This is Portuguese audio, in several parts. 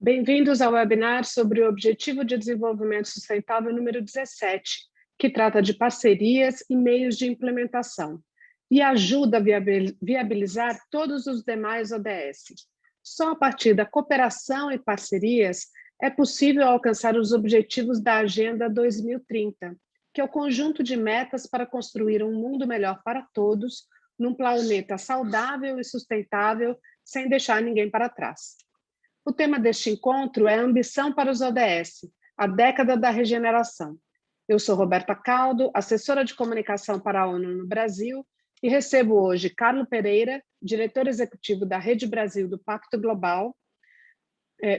Bem-vindos ao webinar sobre o Objetivo de Desenvolvimento Sustentável número 17, que trata de parcerias e meios de implementação e ajuda a viabilizar todos os demais ODS. Só a partir da cooperação e parcerias é possível alcançar os objetivos da Agenda 2030, que é o conjunto de metas para construir um mundo melhor para todos, num planeta saudável e sustentável, sem deixar ninguém para trás. O tema deste encontro é Ambição para os ODS, a década da regeneração. Eu sou Roberta Caldo, assessora de comunicação para a ONU no Brasil, e recebo hoje Carlo Pereira, diretor executivo da Rede Brasil do Pacto Global,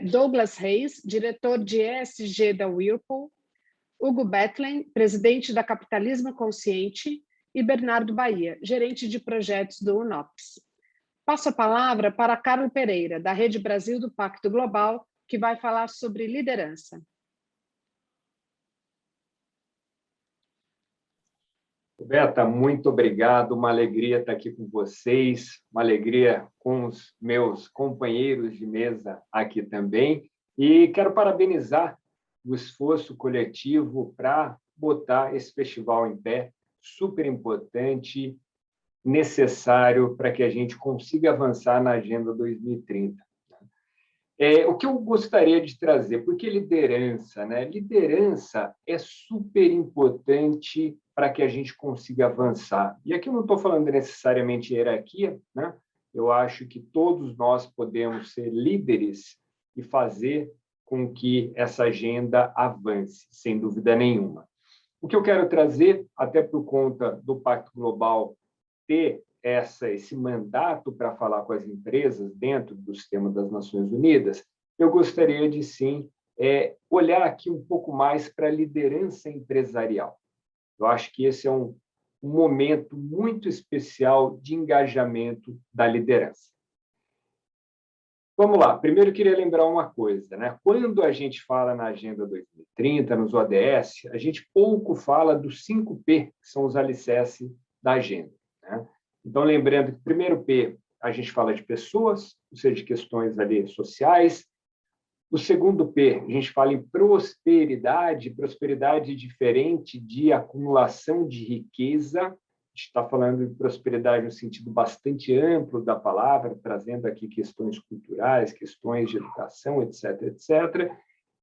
Douglas Reis, diretor de ESG da Whirlpool, Hugo Bethlen, presidente da Capitalismo Consciente, e Bernardo Bahia, gerente de projetos do UNOPS. Passo a palavra para Carlo Pereira, da Rede Brasil do Pacto Global, que vai falar sobre liderança. Roberta, muito obrigado, uma alegria estar aqui com vocês, uma alegria com os meus companheiros de mesa aqui também, e quero parabenizar o esforço coletivo para botar esse festival em pé, super importante, necessário para que a gente consiga avançar na Agenda 2030. O que eu gostaria de trazer, porque liderança, né? Liderança é super importante para que a gente consiga avançar. E aqui eu não estou falando necessariamente de hierarquia, né? Eu acho que todos nós podemos ser líderes e fazer com que essa agenda avance, sem dúvida nenhuma. O que eu quero trazer, até por conta do Pacto Global ter esse mandato para falar com as empresas dentro do sistema das Nações Unidas, eu gostaria de, sim, olhar aqui um pouco mais para a liderança empresarial. Eu acho que esse é um momento muito especial de engajamento da liderança. Vamos lá. Primeiro, eu queria lembrar uma coisa, né? Quando a gente fala na Agenda 2030, nos ODS, a gente pouco fala dos 5P, que são os alicerces da agenda, né? Então, lembrando que o primeiro P, a gente fala de pessoas, ou seja, de questões ali sociais. O segundo P, a gente fala em prosperidade, prosperidade diferente de acumulação de riqueza. A gente está falando de prosperidade no sentido bastante amplo da palavra, trazendo aqui questões culturais, questões de educação, etc., etc.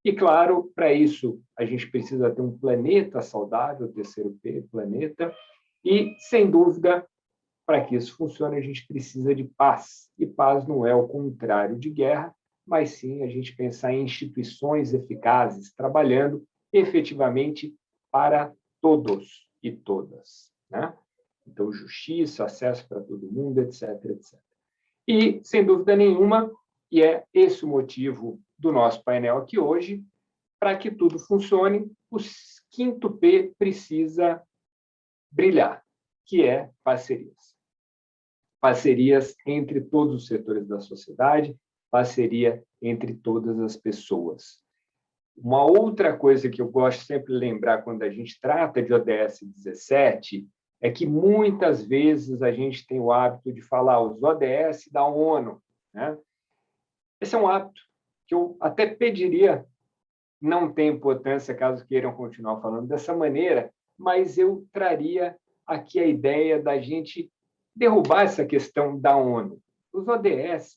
E, claro, para isso, a gente precisa ter um planeta saudável, terceiro P, planeta, e, sem dúvida, para que isso funcione, a gente precisa de paz. E paz não é o contrário de guerra, mas sim a gente pensar em instituições eficazes, trabalhando efetivamente para todos e todas, né? Então, justiça, acesso para todo mundo, etc., etc. E, sem dúvida nenhuma, e é esse o motivo do nosso painel aqui hoje, para que tudo funcione, o quinto P precisa brilhar, que é parcerias. Parcerias entre todos os setores da sociedade, parceria entre todas as pessoas. Uma outra coisa que eu gosto sempre de lembrar quando a gente trata de ODS 17 é que muitas vezes a gente tem o hábito de falar os ODS da ONU, né? Esse é um hábito que eu até pediria, não tem importância caso queiram continuar falando dessa maneira, mas eu traria aqui a ideia da gente derrubar essa questão da ONU. Os ODS,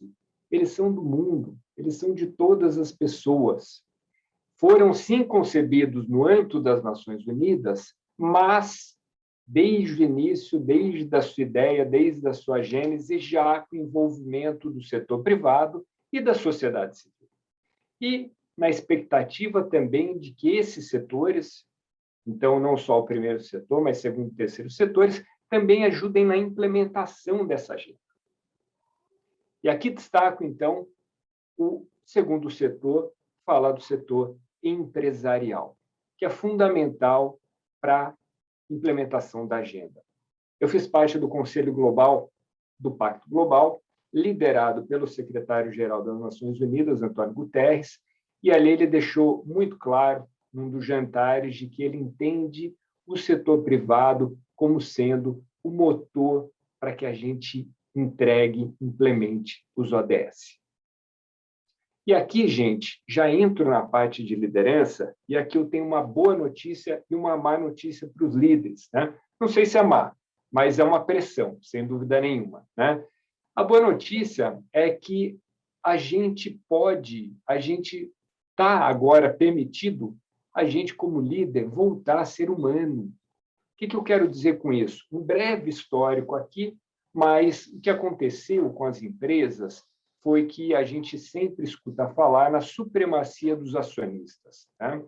eles são do mundo, eles são de todas as pessoas. Foram, sim, concebidos no âmbito das Nações Unidas, mas, desde o início, desde a sua ideia, desde a sua gênese, já com envolvimento do setor privado e da sociedade civil. E na expectativa também de que esses setores, então não só o primeiro setor, mas segundo e terceiro setores, também ajudem na implementação dessa agenda. E aqui destaco, então, o segundo setor, falar do setor empresarial, que é fundamental para a implementação da agenda. Eu fiz parte do Conselho Global do Pacto Global, liderado pelo secretário-geral das Nações Unidas, Antônio Guterres, e ali ele deixou muito claro, num dos jantares, de que ele entende o setor privado como sendo o motor para que a gente entregue, implemente os ODS. E aqui, gente, já entro na parte de liderança, e aqui eu tenho uma boa notícia e uma má notícia para os líderes, né? Não sei se é má, mas é uma pressão, sem dúvida nenhuma, né? A boa notícia é que a gente está agora permitido, a gente como líder, voltar a ser humano. O que eu quero dizer com isso? Um breve histórico aqui, mas o que aconteceu com as empresas foi que a gente sempre escuta falar na supremacia dos acionistas. Tá?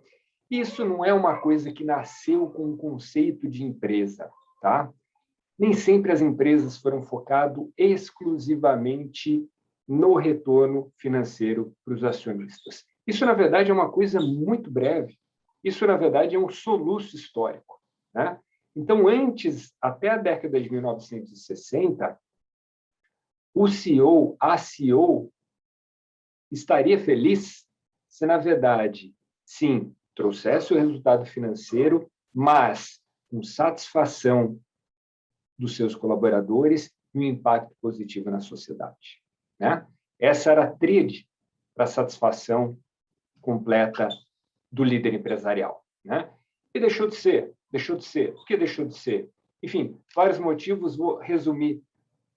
Isso não é uma coisa que nasceu com um conceito de empresa. Tá? Nem sempre as empresas foram focadas exclusivamente no retorno financeiro para os acionistas. Isso, na verdade, é uma coisa muito breve. Isso, na verdade, é um soluço histórico. Né? Então, antes, até a década de 1960, o CEO, a CEO, estaria feliz se, na verdade, sim, trouxesse o resultado financeiro, mas com satisfação dos seus colaboradores e um impacto positivo na sociedade. Né? Essa era a tríade para a satisfação completa do líder empresarial. Né? E deixou de ser. Por que deixou de ser? Enfim, vários motivos, vou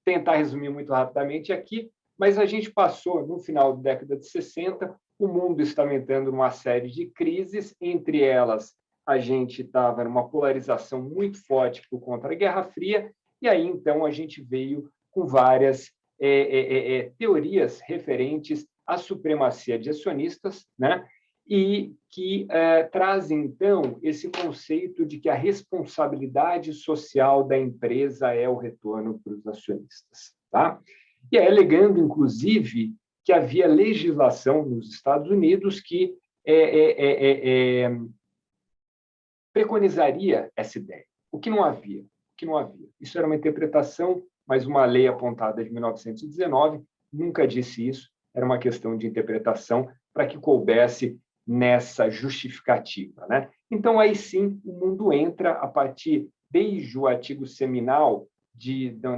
tentar resumir muito rapidamente aqui, mas a gente passou, no final da década de 60, o mundo estava entrando numa série de crises, entre elas a gente estava numa polarização muito forte por conta da Guerra Fria, e aí, então, a gente veio com várias teorias referentes à supremacia de acionistas, né? E que trazem, então, esse conceito de que a responsabilidade social da empresa é o retorno para os acionistas. Tá? E aí, alegando, inclusive, que havia legislação nos Estados Unidos que preconizaria essa ideia, o que não havia. Isso era uma interpretação, mas uma lei apontada de 1919 nunca disse isso, era uma questão de interpretação para que coubesse nessa justificativa. Né? Então, aí sim, o mundo entra a partir, desde o artigo seminal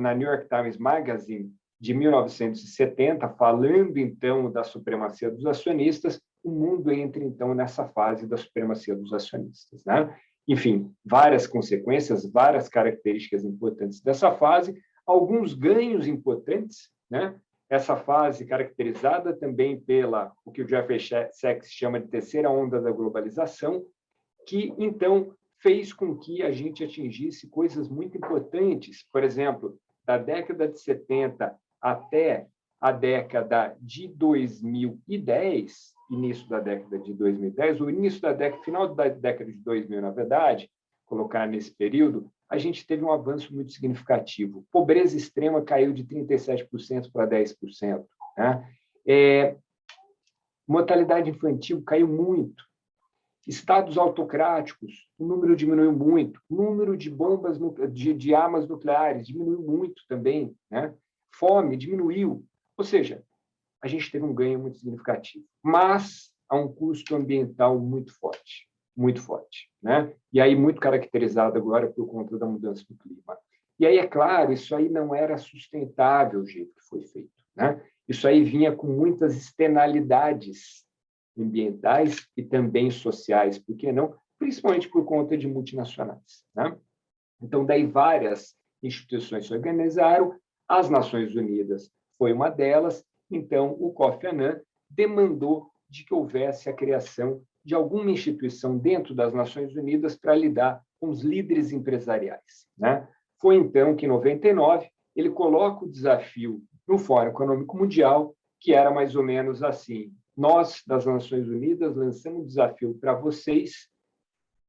na New York Times Magazine, de 1970, falando, então, da supremacia dos acionistas, o mundo entra, então, nessa fase da supremacia dos acionistas. Né? Enfim, várias consequências, várias características importantes dessa fase, alguns ganhos importantes, né? Essa fase caracterizada também pela o que o Jeffrey Sachs chama de terceira onda da globalização, que, então, fez com que a gente atingisse coisas muito importantes. Por exemplo, da década de 70 até a década de 2010, início da década de 2010, o início da década, final da década de 2000, na verdade, colocar nesse período, a gente teve um avanço muito significativo. Pobreza extrema caiu de 37% para 10%. Né? Mortalidade infantil caiu muito. Estados autocráticos, o número diminuiu muito. O número de bombas, de armas nucleares diminuiu muito também. Né? Fome diminuiu. Ou seja, a gente teve um ganho muito significativo, mas a um custo ambiental muito forte. Muito forte, né? E aí muito caracterizado agora por conta da mudança do clima. E aí, é claro, isso aí não era sustentável o jeito que foi feito, né? Isso aí vinha com muitas externalidades ambientais e também sociais, por que não? Principalmente por conta de multinacionais, né? Então, daí várias instituições se organizaram, as Nações Unidas foi uma delas, então o Kofi Annan demandou de que houvesse a criação de alguma instituição dentro das Nações Unidas para lidar com os líderes empresariais. Né? Foi, então, que, em 99, ele coloca o desafio no Fórum Econômico Mundial, que era mais ou menos assim: nós, das Nações Unidas, lançamos um desafio para vocês,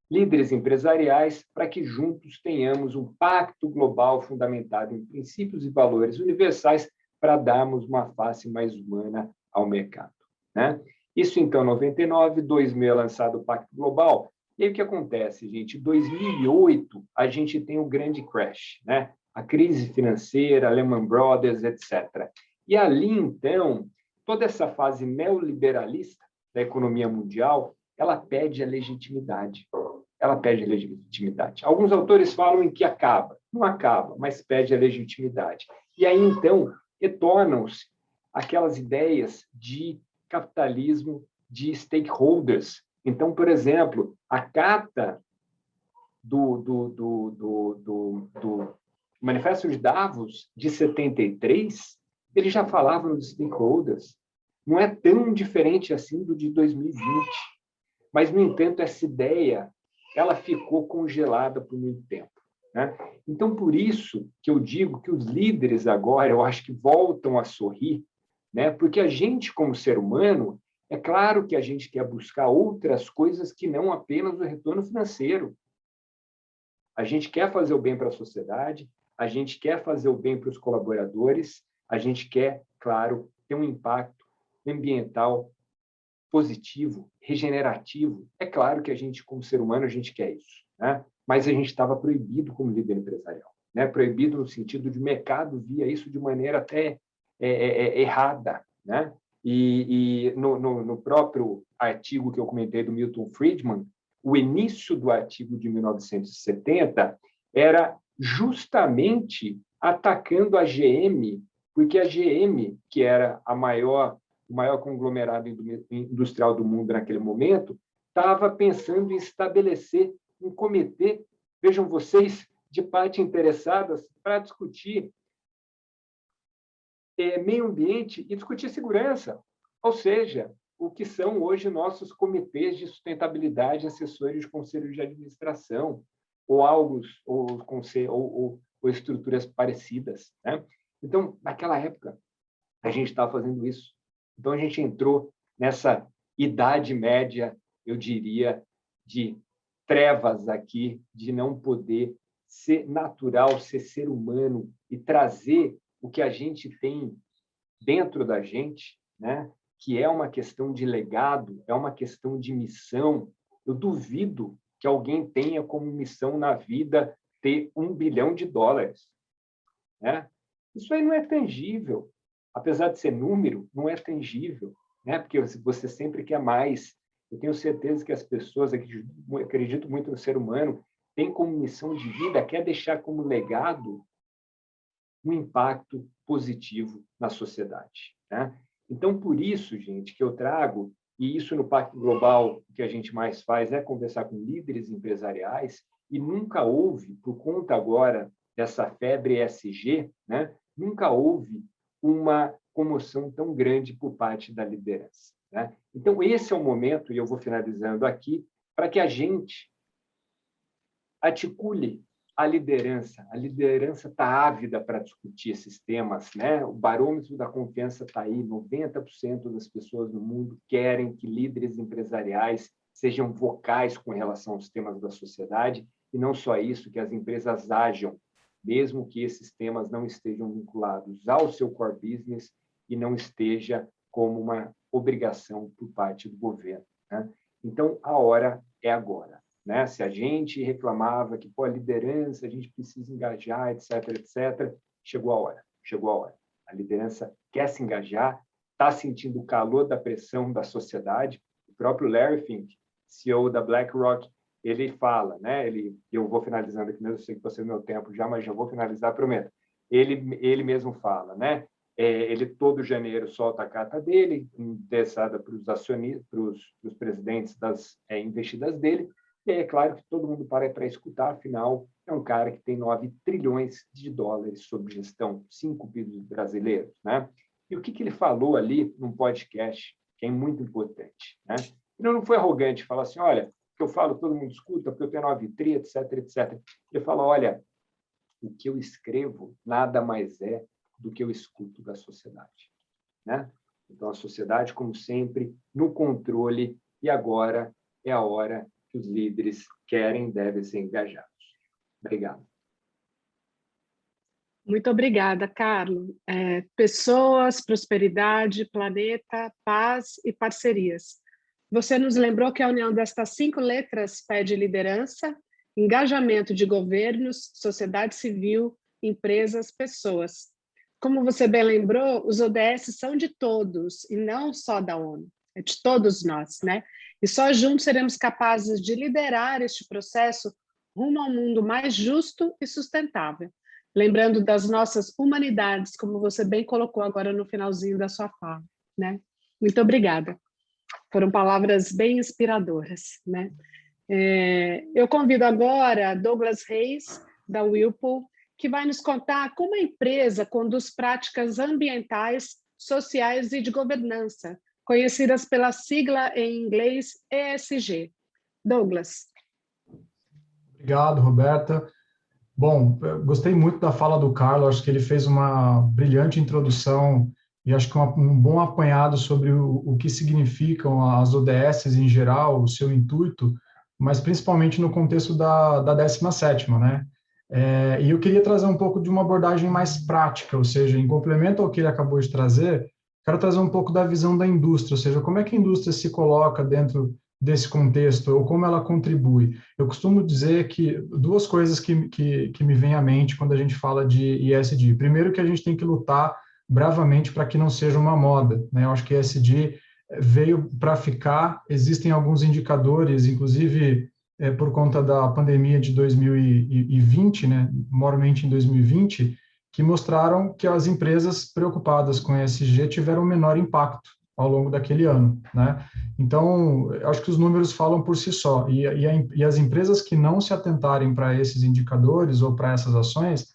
líderes empresariais, para que juntos tenhamos um pacto global fundamentado em princípios e valores universais para darmos uma face mais humana ao mercado. Né? Isso, então, em 99, 2000 é lançado o Pacto Global. E aí o que acontece, gente? Em 2008, a gente tem o grande crash, né? A crise financeira, Lehman Brothers, etc. E ali, então, toda essa fase neoliberalista da economia mundial, ela pede a legitimidade. Ela pede a legitimidade. Alguns autores falam em que acaba. Não acaba, mas pede a legitimidade. E aí, então, retornam-se aquelas ideias de capitalismo de stakeholders. Então, por exemplo, a carta do Manifesto de Davos, de 73, ele já falava nos stakeholders. Não é tão diferente assim do de 2020. Mas, no entanto, essa ideia ela ficou congelada por muito tempo, né? Então, por isso que eu digo que os líderes agora, eu acho que voltam a sorrir, né? Porque a gente, como ser humano, é claro que a gente quer buscar outras coisas que não apenas o retorno financeiro. A gente quer fazer o bem para a sociedade, a gente quer fazer o bem para os colaboradores, a gente quer, claro, ter um impacto ambiental positivo, regenerativo. É claro que a gente, como ser humano, a gente quer isso, né? Mas a gente estava proibido como líder empresarial, né? Proibido no sentido de o mercado via isso de maneira até errada, né? E no próprio artigo que eu comentei do Milton Friedman, o início do artigo de 1970 era justamente atacando a GM, porque a GM, que era o maior conglomerado industrial do mundo naquele momento, estava pensando em estabelecer um comitê, vejam vocês, de partes interessadas para discutir meio ambiente e discutir segurança. Ou seja, o que são hoje nossos comitês de sustentabilidade, assessores de conselhos de administração, ou estruturas parecidas, né? Então, naquela época, a gente estava fazendo isso. Então, a gente entrou nessa idade média, eu diria, de trevas aqui, de não poder ser natural, ser humano e trazer o que a gente tem dentro da gente, né? Que é uma questão de legado, é uma questão de missão. Eu duvido que alguém tenha como missão na vida ter $1 bilhão, né? Isso aí não é tangível. Apesar de ser número, não é tangível, né? Porque você sempre quer mais. Eu tenho certeza que as pessoas, acredito muito no ser humano, têm como missão de vida, quer deixar como legado um impacto positivo na sociedade, né? Então, por isso, gente, que eu trago, e isso no Pacto Global, o que a gente mais faz é conversar com líderes empresariais, e nunca houve, por conta agora dessa febre ESG, né? Nunca houve uma comoção tão grande por parte da liderança, né? Então, esse é o momento, e eu vou finalizando aqui, para que a gente articule a liderança. A liderança está ávida para discutir esses temas, né? O barômetro da confiança está aí, 90% das pessoas no mundo querem que líderes empresariais sejam vocais com relação aos temas da sociedade, e não só isso, que as empresas ajam, mesmo que esses temas não estejam vinculados ao seu core business e não esteja como uma obrigação por parte do governo, né? Então, a hora é agora, né? Se a gente reclamava que, a liderança, a gente precisa engajar, etc., etc., chegou a hora, chegou a hora. A liderança quer se engajar, está sentindo o calor da pressão da sociedade. O próprio Larry Fink, CEO da BlackRock, ele fala, né? Eu vou finalizando aqui mesmo, eu sei que você meu tempo já, mas já vou finalizar, prometo. Ele mesmo fala, né? Ele todo janeiro solta a carta dele, endereçada para os acionistas, para os presidentes das investidas dele, e é claro que todo mundo para escutar, afinal, é um cara que tem $9 trilhões sob gestão, 5 PIBs brasileiros, né? E o que ele falou ali num podcast, que é muito importante, né? Ele não foi arrogante, falar assim, olha, o que eu falo todo mundo escuta, porque eu tenho 9 tri, etc., etc. Ele fala, olha, o que eu escrevo nada mais é do que eu escuto da sociedade, né? Então, a sociedade, como sempre, no controle, e agora é a hora que os líderes querem e devem ser engajados. Obrigado. Muito obrigada, Carlos. Pessoas, prosperidade, planeta, paz e parcerias. Você nos lembrou que a união destas 5 letras pede liderança, engajamento de governos, sociedade civil, empresas, pessoas. Como você bem lembrou, os ODS são de todos e não só da ONU, é de todos nós, né? E só juntos seremos capazes de liderar este processo rumo a um mundo mais justo e sustentável. Lembrando das nossas humanidades, como você bem colocou agora no finalzinho da sua fala, né? Muito obrigada. Foram palavras bem inspiradoras, né? Eu convido agora Douglas Reis, da Whirlpool, que vai nos contar como a empresa conduz práticas ambientais, sociais e de governança, conhecidas pela sigla em inglês ESG. Douglas. Obrigado, Roberta. Bom, eu gostei muito da fala do Carlos, acho que ele fez uma brilhante introdução e acho que um bom apanhado sobre o que significam as ODSs em geral, o seu intuito, mas principalmente no contexto da 17ª, né? E eu queria trazer um pouco de uma abordagem mais prática, ou seja, em complemento ao que ele acabou de trazer, quero trazer um pouco da visão da indústria, ou seja, como é que a indústria se coloca dentro desse contexto, ou como ela contribui. Eu costumo dizer que duas coisas que me vêm à mente quando a gente fala de ESG. Primeiro, que a gente tem que lutar bravamente para que não seja uma moda, né? Eu acho que ESG veio para ficar, existem alguns indicadores, inclusive por conta da pandemia de 2020, né, mormente em 2020, que mostraram que as empresas preocupadas com ESG tiveram um menor impacto ao longo daquele ano, né? Então, eu acho que os números falam por si só, e as empresas que não se atentarem para esses indicadores ou para essas ações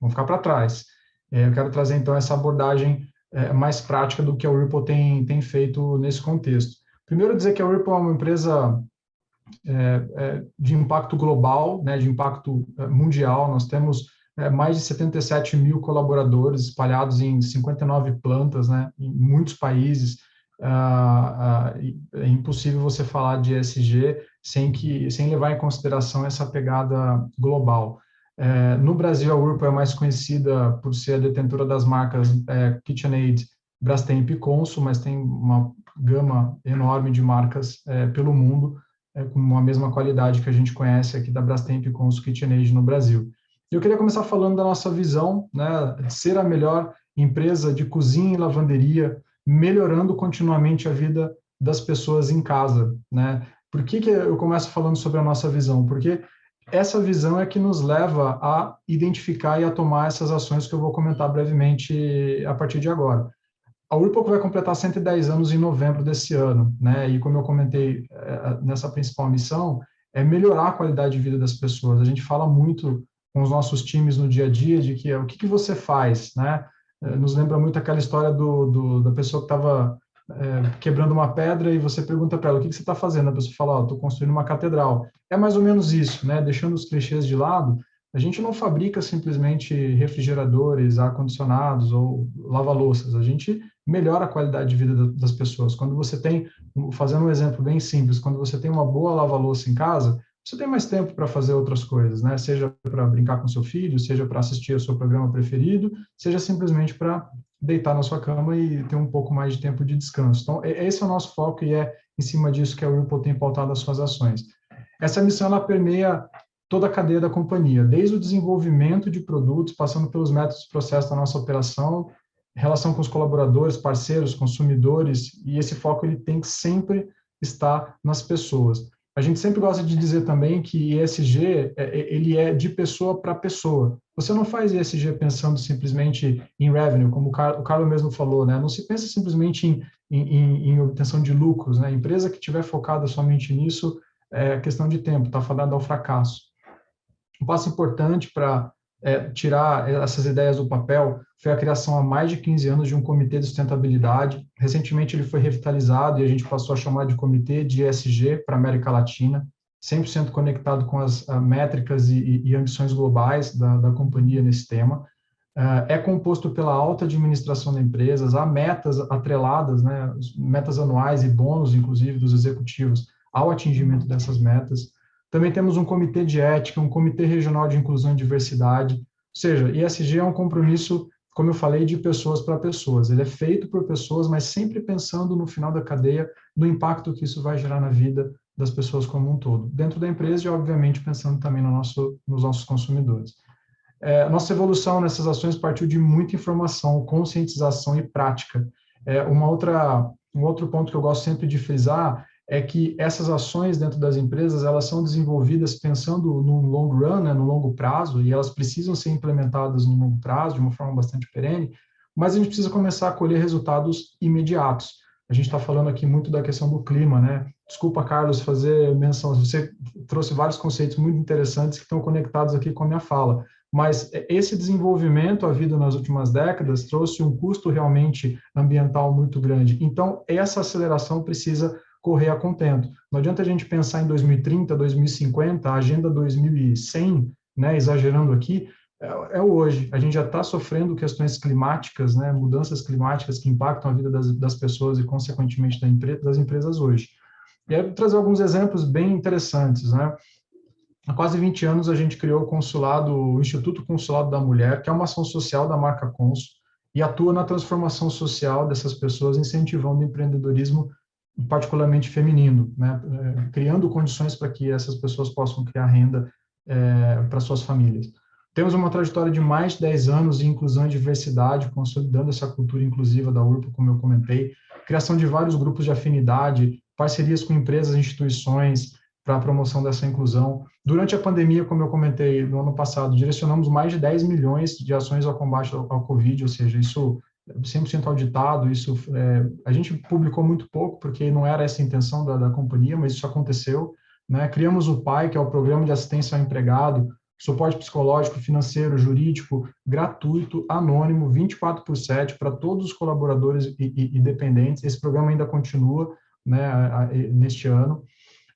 vão ficar para trás. Eu quero trazer, então, essa abordagem mais prática do que a Whirlpool tem feito nesse contexto. Primeiro, dizer que a Whirlpool é uma empresa de impacto global, né, de impacto mundial. Nós temos mais de 77 mil colaboradores espalhados em 59 plantas, né, em muitos países. É impossível você falar de ESG sem levar em consideração essa pegada global. No Brasil, a Whirlpool é mais conhecida por ser a detentora das marcas KitchenAid, Brastemp e Consul, mas tem uma gama enorme de marcas pelo mundo, com a mesma qualidade que a gente conhece aqui da Brastemp com os KitchenAid no Brasil. Eu queria começar falando da nossa visão, né, de ser a melhor empresa de cozinha e lavanderia, melhorando continuamente a vida das pessoas em casa, né? Por que eu começo falando sobre a nossa visão? Porque essa visão é que nos leva a identificar e a tomar essas ações que eu vou comentar brevemente a partir de agora. A Whirlpool vai completar 110 anos em novembro desse ano, né? E como eu comentei, nessa principal missão é melhorar a qualidade de vida das pessoas. A gente fala muito com os nossos times no dia a dia de que o que você faz, né? Nos lembra muito aquela história da pessoa que estava quebrando uma pedra e você pergunta para ela, o que você está fazendo? A pessoa fala, estou construindo uma catedral. É mais ou menos isso, né? Deixando os clichês de lado, a gente não fabrica simplesmente refrigeradores, ar-condicionados ou lava-louças. A gente melhora a qualidade de vida das pessoas. Quando você tem, fazendo um exemplo bem simples, quando você tem uma boa lava-louça em casa, você tem mais tempo para fazer outras coisas, né? Seja para brincar com seu filho, seja para assistir ao seu programa preferido, seja simplesmente para deitar na sua cama e ter um pouco mais de tempo de descanso. Então, esse é o nosso foco e é em cima disso que a Whirlpool tem pautado as suas ações. Essa missão, ela permeia toda a cadeia da companhia, desde o desenvolvimento de produtos, passando pelos métodos de processo da nossa operação, relação com os colaboradores, parceiros, consumidores, e esse foco ele tem que sempre estar nas pessoas. A gente sempre gosta de dizer também que ESG, ele é de pessoa para pessoa. Você não faz ESG pensando simplesmente em revenue, como o Carlos mesmo falou, né? Não se pensa simplesmente em obtenção de lucros, né? A empresa que estiver focada somente nisso é questão de tempo, está fadada ao fracasso. Um passo importante para tirar essas ideias do papel foi a criação há mais de 15 anos de um comitê de sustentabilidade. Recentemente ele foi revitalizado e a gente passou a chamar de Comitê de ESG para a América Latina, 100% conectado com as métricas e ambições globais da companhia nesse tema. É composto pela alta administração da empresa, há metas atreladas, né, metas anuais e bônus, inclusive, dos executivos ao atingimento dessas metas. Também temos um comitê de ética, um comitê regional de inclusão e diversidade, ou seja, ESG é um compromisso, como eu falei, de pessoas para pessoas. Ele é feito por pessoas, mas sempre pensando no final da cadeia, no impacto que isso vai gerar na vida das pessoas como um todo, dentro da empresa e, obviamente, pensando também nos nossos consumidores. Nossa evolução nessas ações partiu de muita informação, conscientização e prática. Um outro ponto que eu gosto sempre de frisar é que essas ações dentro das empresas, elas são desenvolvidas pensando no long run, né, no longo prazo, e elas precisam ser implementadas no longo prazo, de uma forma bastante perene, mas a gente precisa começar a colher resultados imediatos. A gente está falando aqui muito da questão do clima, né? Desculpa, Carlos, fazer menção, você trouxe vários conceitos muito interessantes que estão conectados aqui com a minha fala, mas esse desenvolvimento havido nas últimas décadas trouxe um custo realmente ambiental muito grande. Então, essa aceleração precisa correr a contento. Não adianta a gente pensar em 2030, 2050, a Agenda 2100, né, exagerando aqui, é hoje. A gente já está sofrendo questões climáticas, né, mudanças climáticas que impactam a vida das pessoas e, consequentemente, das empresas hoje. E aí, eu vou trazer alguns exemplos bem interessantes, né? Há quase 20 anos, a gente criou o Instituto Consulado da Mulher, que é uma ação social da marca Consul, e atua na transformação social dessas pessoas, incentivando o empreendedorismo, particularmente feminino, né? Criando condições para que essas pessoas possam criar renda para suas famílias. Temos uma trajetória de mais de 10 anos em inclusão e diversidade, consolidando essa cultura inclusiva da URPA, como eu comentei, criação de vários grupos de afinidade, parcerias com empresas e instituições para a promoção dessa inclusão. Durante a pandemia, como eu comentei no ano passado, direcionamos mais de 10 milhões de ações ao combate ao Covid, ou seja, isso 100% auditado, isso a gente publicou muito pouco, porque não era essa a intenção da companhia, mas isso aconteceu, né? Criamos o PAI, que é o Programa de Assistência ao Empregado, suporte psicológico, financeiro, jurídico, gratuito, anônimo, 24/7, para todos os colaboradores e dependentes. Esse programa ainda continua, né, neste ano.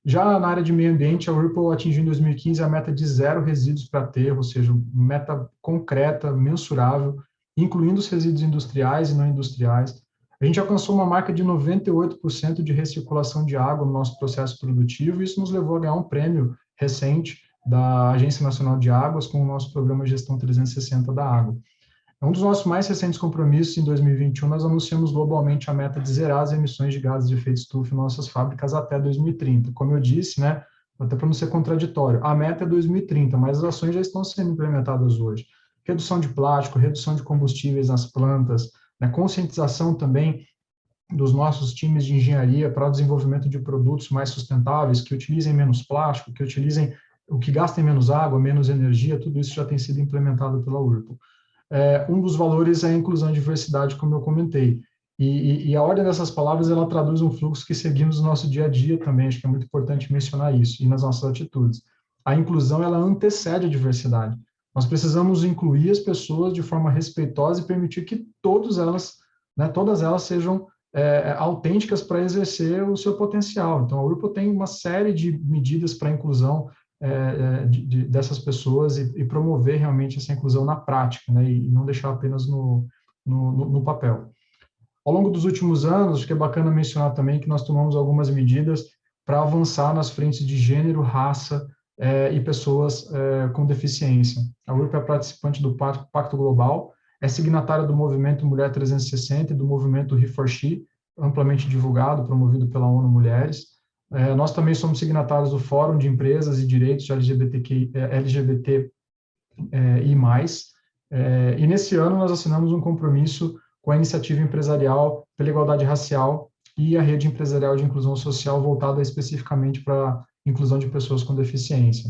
Já na área de meio ambiente, a Whirlpool atingiu em 2015 a meta de 0 resíduos para aterro, ou seja, meta concreta, mensurável, incluindo os resíduos industriais e não industriais. A gente alcançou uma marca de 98% de recirculação de água no nosso processo produtivo, e isso nos levou a ganhar um prêmio recente da Agência Nacional de Águas com o nosso programa Gestão 360 da Água. Um dos nossos mais recentes compromissos, em 2021, nós anunciamos globalmente a meta de zerar as emissões de gases de efeito estufa em nossas fábricas até 2030. Como eu disse, né, até para não ser contraditório, a meta é 2030, mas as ações já estão sendo implementadas hoje. Redução de plástico, redução de combustíveis nas plantas, né, conscientização também dos nossos times de engenharia para o desenvolvimento de produtos mais sustentáveis, que utilizem menos plástico, que gastem menos água, menos energia, tudo isso já tem sido implementado pela Whirlpool. Um dos valores é a inclusão e diversidade, como eu comentei. E a ordem dessas palavras, ela traduz um fluxo que seguimos no nosso dia a dia também, acho que é muito importante mencionar isso, e nas nossas atitudes. A inclusão, ela antecede a diversidade. Nós precisamos incluir as pessoas de forma respeitosa e permitir que todas elas sejam autênticas para exercer o seu potencial. Então, a Whirlpool tem uma série de medidas para a inclusão dessas pessoas e promover realmente essa inclusão na prática, né, e não deixar apenas no papel. Ao longo dos últimos anos, acho que é bacana mencionar também que nós tomamos algumas medidas para avançar nas frentes de gênero, raça e pessoas com deficiência. A Whirlpool é participante do Pacto Global, é signatária do movimento Mulher 360 e do movimento He4She, amplamente divulgado, promovido pela ONU Mulheres. Nós também somos signatários do Fórum de Empresas e Direitos de LGBTI+. E nesse ano nós assinamos um compromisso com a Iniciativa Empresarial pela Igualdade Racial e a Rede Empresarial de Inclusão Social voltada especificamente para a inclusão de pessoas com deficiência.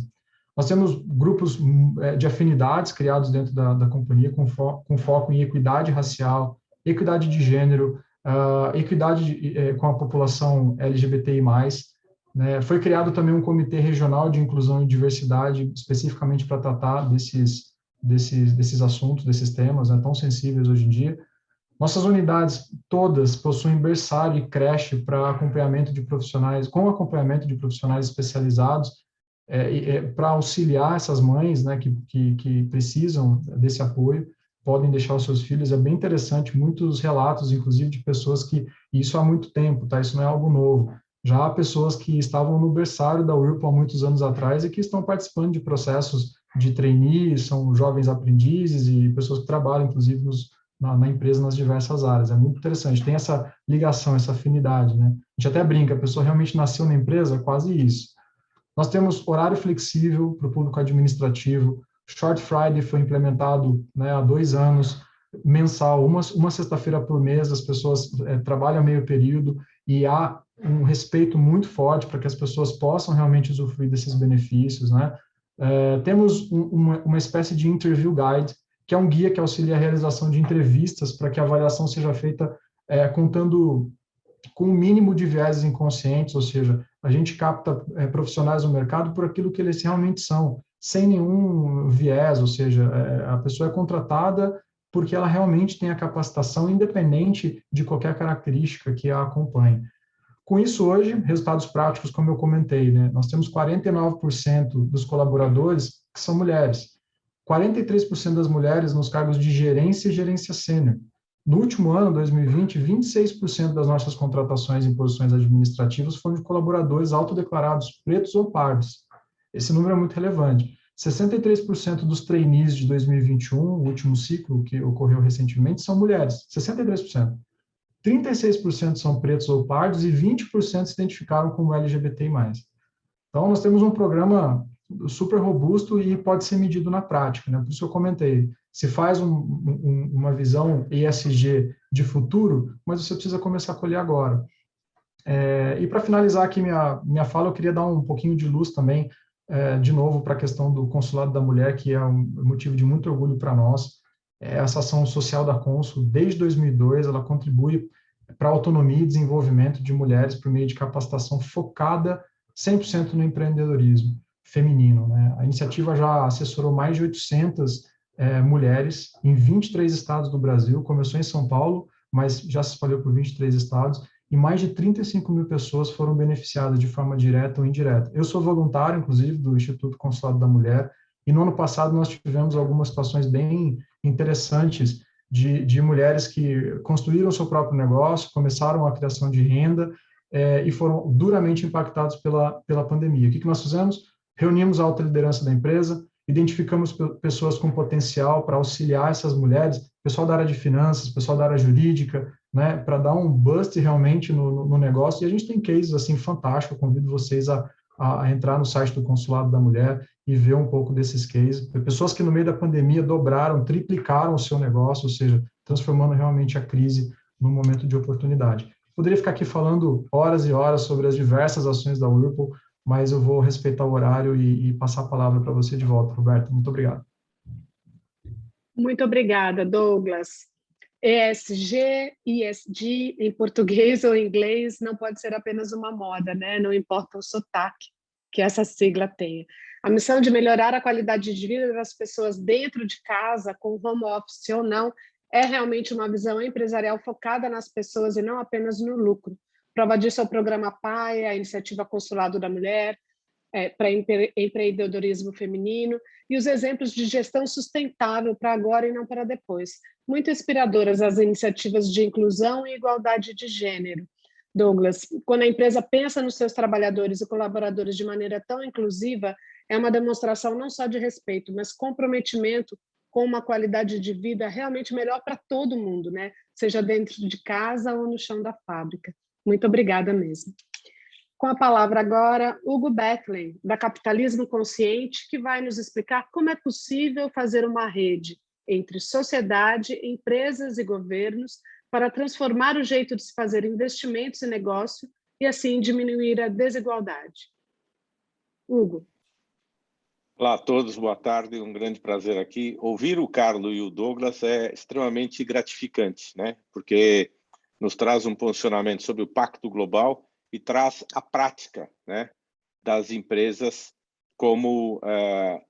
Nós temos grupos de afinidades criados dentro da companhia com foco em equidade racial, equidade de gênero, equidade com a população LGBTI+, né? Foi criado também um comitê regional de inclusão e diversidade, especificamente para tratar desses assuntos, desses temas, né, tão sensíveis hoje em dia. Nossas unidades todas possuem berçário e creche para acompanhamento de profissionais, com acompanhamento de profissionais especializados, para auxiliar essas mães, né, que precisam desse apoio, podem deixar os seus filhos. É bem interessante, muitos relatos, inclusive, de pessoas e isso há muito tempo, tá? Isso não é algo novo. Já há pessoas que estavam no berçário da Whirlpool há muitos anos atrás e que estão participando de processos de trainee, são jovens aprendizes e pessoas que trabalham, inclusive, na empresa nas diversas áreas. É muito interessante, tem essa ligação, essa afinidade, né? A gente até brinca, a pessoa realmente nasceu na empresa, quase isso. Nós temos horário flexível para o público administrativo, Short Friday foi implementado, né, há 2 anos, mensal, uma sexta-feira por mês, as pessoas trabalham meio período e há um respeito muito forte para que as pessoas possam realmente usufruir desses benefícios, né? Temos uma espécie de interview guide, que é um guia que auxilia a realização de entrevistas para que a avaliação seja feita contando com o mínimo de vieses inconscientes, ou seja, a gente capta profissionais no mercado por aquilo que eles realmente são, sem nenhum viés, ou seja, a pessoa é contratada porque ela realmente tem a capacitação independente de qualquer característica que a acompanhe. Com isso, hoje, resultados práticos, como eu comentei, né? Nós temos 49% dos colaboradores que são mulheres, 43% das mulheres nos cargos de gerência e gerência sênior. No último ano, 2020, 26% das nossas contratações em posições administrativas foram de colaboradores autodeclarados pretos ou pardos. Esse número é muito relevante. 63% dos trainees de 2021, o último ciclo que ocorreu recentemente, são mulheres, 63%. 36% são pretos ou pardos e 20% se identificaram como LGBTI+. Então, nós temos um programa super robusto e pode ser medido na prática, né? Por isso eu comentei, se faz uma visão ESG de futuro, mas você precisa começar a colher agora. E para finalizar aqui minha fala, eu queria dar um pouquinho de luz também, de novo, para a questão do Consulado da Mulher, que é um motivo de muito orgulho para nós. Essa ação social da Consul, desde 2002, ela contribui para a autonomia e desenvolvimento de mulheres por meio de capacitação focada 100% no empreendedorismo feminino, né? A iniciativa já assessorou mais de 800 mulheres em 23 estados do Brasil, começou em São Paulo, mas já se espalhou por 23 estados, e mais de 35 mil pessoas foram beneficiadas de forma direta ou indireta. Eu sou voluntário, inclusive, do Instituto Consulado da Mulher, e no ano passado nós tivemos algumas situações bem interessantes de mulheres que construíram seu próprio negócio, começaram a criação de renda e foram duramente impactados pela pandemia. O que nós fizemos? Reunimos a alta liderança da empresa, identificamos pessoas com potencial para auxiliar essas mulheres, pessoal da área de finanças, pessoal da área jurídica, né, para dar um boost realmente no negócio. E a gente tem cases assim fantásticos. Eu convido vocês a entrar no site do Consulado da Mulher e ver um pouco desses cases. Pessoas que no meio da pandemia dobraram, triplicaram o seu negócio, ou seja, transformando realmente a crise num momento de oportunidade. Poderia ficar aqui falando horas e horas sobre as diversas ações da Whirlpool, mas eu vou respeitar o horário e passar a palavra para você de volta, Roberto. Muito obrigado. Muito obrigada, Douglas. ESG, ESG, em português ou em inglês, não pode ser apenas uma moda, né? Não importa o sotaque que essa sigla tenha. A missão de melhorar a qualidade de vida das pessoas dentro de casa, com home office ou não, é realmente uma visão empresarial focada nas pessoas e não apenas no lucro. Prova disso é o programa PAI, a iniciativa Consulado da Mulher, para empreendedorismo feminino, e os exemplos de gestão sustentável para agora e não para depois. Muito inspiradoras as iniciativas de inclusão e igualdade de gênero. Douglas, quando a empresa pensa nos seus trabalhadores e colaboradores de maneira tão inclusiva, é uma demonstração não só de respeito, mas comprometimento com uma qualidade de vida realmente melhor para todo mundo, né? Seja dentro de casa ou no chão da fábrica. Muito obrigada mesmo. Com a palavra agora, Hugo Bethlen, da Capitalismo Consciente, que vai nos explicar como é possível fazer uma rede entre sociedade, empresas e governos para transformar o jeito de se fazer investimentos e negócio e, assim, diminuir a desigualdade. Hugo. Olá a todos, boa tarde, um grande prazer aqui. Ouvir o Carlos e o Douglas é extremamente gratificante, né? Porque nos traz um posicionamento sobre o Pacto Global e traz a prática, né, das empresas como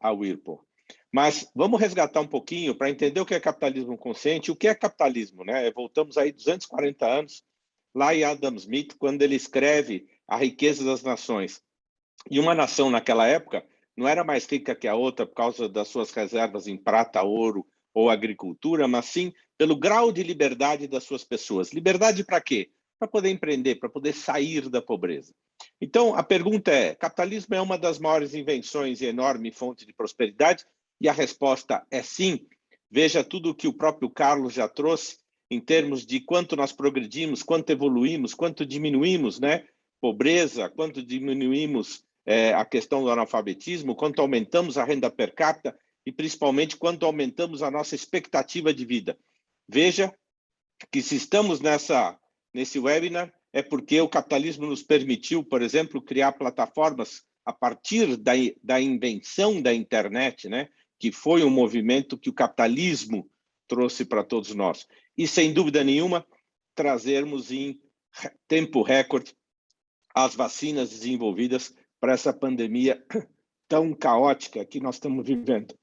a Whirlpool. Mas vamos resgatar um pouquinho para entender o que é capitalismo consciente. O que é capitalismo, né? Voltamos aí 240 anos, lá em Adam Smith, quando ele escreve A Riqueza das Nações. E uma nação naquela época não era mais rica que a outra por causa das suas reservas em prata, ouro ou agricultura, mas sim pelo grau de liberdade das suas pessoas. Liberdade para quê? Para poder empreender, para poder sair da pobreza. Então, a pergunta é, capitalismo é uma das maiores invenções e enorme fonte de prosperidade? E a resposta é sim. Veja tudo o que o próprio Carlos já trouxe em termos de quanto nós progredimos, quanto evoluímos, quanto diminuímos, né? Pobreza, quanto diminuímos a questão do analfabetismo, quanto aumentamos a renda per capita e, principalmente, quanto aumentamos a nossa expectativa de vida. Veja que se estamos nesse webinar é porque o capitalismo nos permitiu, por exemplo, criar plataformas a partir da invenção da internet, né? Que foi um movimento que o capitalismo trouxe para todos nós. E, sem dúvida nenhuma, trazermos em tempo recorde, as vacinas desenvolvidas para essa pandemia tão caótica que nós estamos vivendo.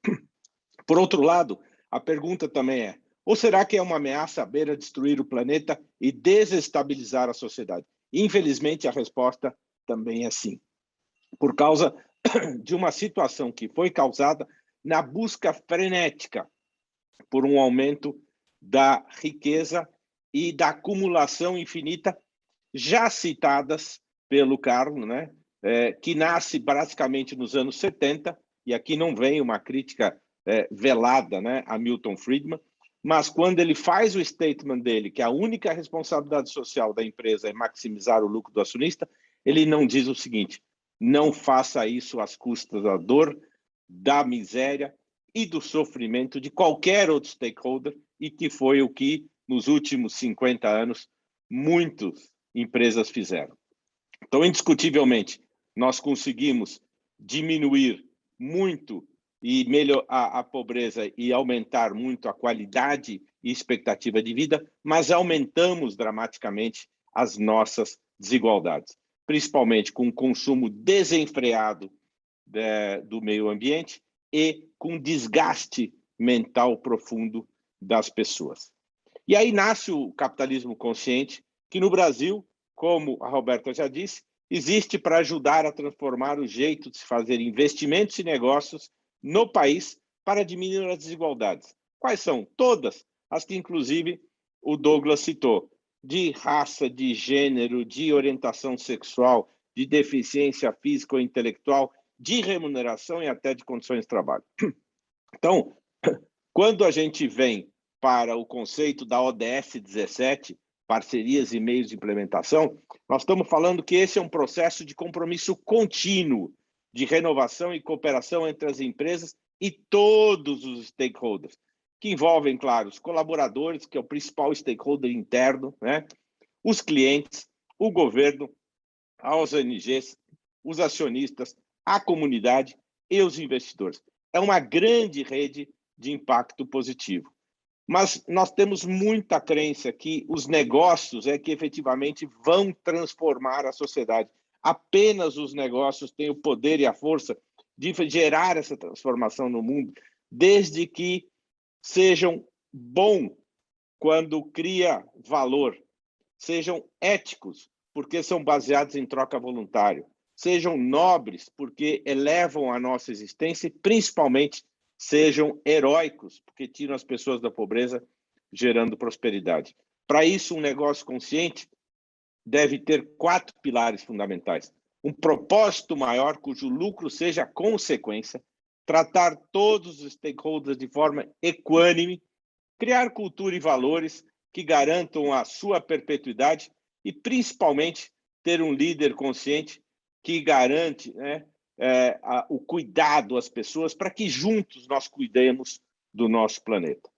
Por outro lado, a pergunta também é, ou será que é uma ameaça à beira de destruir o planeta e desestabilizar a sociedade? Infelizmente, a resposta também é sim, por causa de uma situação que foi causada na busca frenética por um aumento da riqueza e da acumulação infinita, já citadas pelo Carlos, né? Que nasce basicamente nos anos 70, e aqui não vem uma crítica velada, né, a Milton Friedman, mas quando ele faz o statement dele, que a única responsabilidade social da empresa é maximizar o lucro do acionista, ele não diz o seguinte: não faça isso às custas da dor, da miséria e do sofrimento de qualquer outro stakeholder, e que foi o que, nos últimos 50 anos, muitas empresas fizeram. Então, indiscutivelmente, nós conseguimos diminuir muito e melhorar a pobreza e aumentar muito a qualidade e expectativa de vida, mas aumentamos dramaticamente as nossas desigualdades, principalmente com o consumo desenfreado do meio ambiente e com desgaste mental profundo das pessoas. E aí nasce o capitalismo consciente, que no Brasil, como a Roberta já disse, existe para ajudar a transformar o jeito de se fazer investimentos e negócios no país para diminuir as desigualdades. Quais são? Todas as que, inclusive, o Douglas citou: de raça, de gênero, de orientação sexual, de deficiência física ou intelectual, de remuneração e até de condições de trabalho. Então, quando a gente vem para o conceito da ODS 17, parcerias e meios de implementação, nós estamos falando que esse é um processo de compromisso contínuo de renovação e cooperação entre as empresas e todos os stakeholders, que envolvem, claro, os colaboradores, que é o principal stakeholder interno, né? Os clientes, o governo, as ONGs, os acionistas, a comunidade e os investidores. É uma grande rede de impacto positivo. Mas nós temos muita crença que os negócios que efetivamente vão transformar a sociedade. Apenas os negócios têm o poder e a força de gerar essa transformação no mundo, desde que sejam bons quando cria valor, sejam éticos, porque são baseados em troca voluntária, sejam nobres, porque elevam a nossa existência e, principalmente, sejam heróicos, porque tiram as pessoas da pobreza, gerando prosperidade. Para isso, um negócio consciente deve ter 4 pilares fundamentais. Um propósito maior, cujo lucro seja consequência, tratar todos os stakeholders de forma equânime, criar cultura e valores que garantam a sua perpetuidade e, principalmente, ter um líder consciente que garante, né, o cuidado às pessoas para que juntos nós cuidemos do nosso planeta.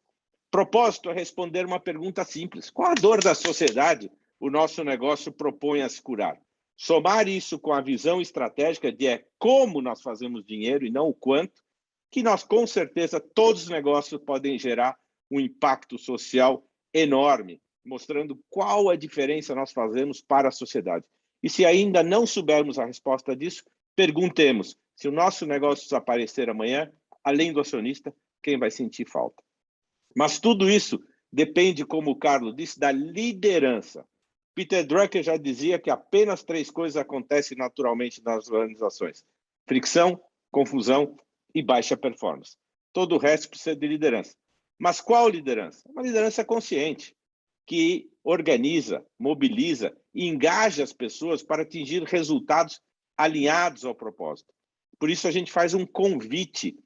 Propósito é responder uma pergunta simples: qual a dor da sociedade o nosso negócio propõe a se curar? Somar isso com a visão estratégica de como nós fazemos dinheiro e não o quanto, que nós, com certeza, todos os negócios podem gerar um impacto social enorme, mostrando qual a diferença nós fazemos para a sociedade. E se ainda não soubermos a resposta disso, perguntemos: se o nosso negócio desaparecer amanhã, além do acionista, quem vai sentir falta? Mas tudo isso depende, como o Carlos disse, da liderança. Peter Drucker já dizia que apenas 3 coisas acontecem naturalmente nas organizações: fricção, confusão e baixa performance. Todo o resto precisa de liderança. Mas qual liderança? Uma liderança consciente, que organiza, mobiliza e engaja as pessoas para atingir resultados alinhados ao propósito. Por isso, a gente faz um convite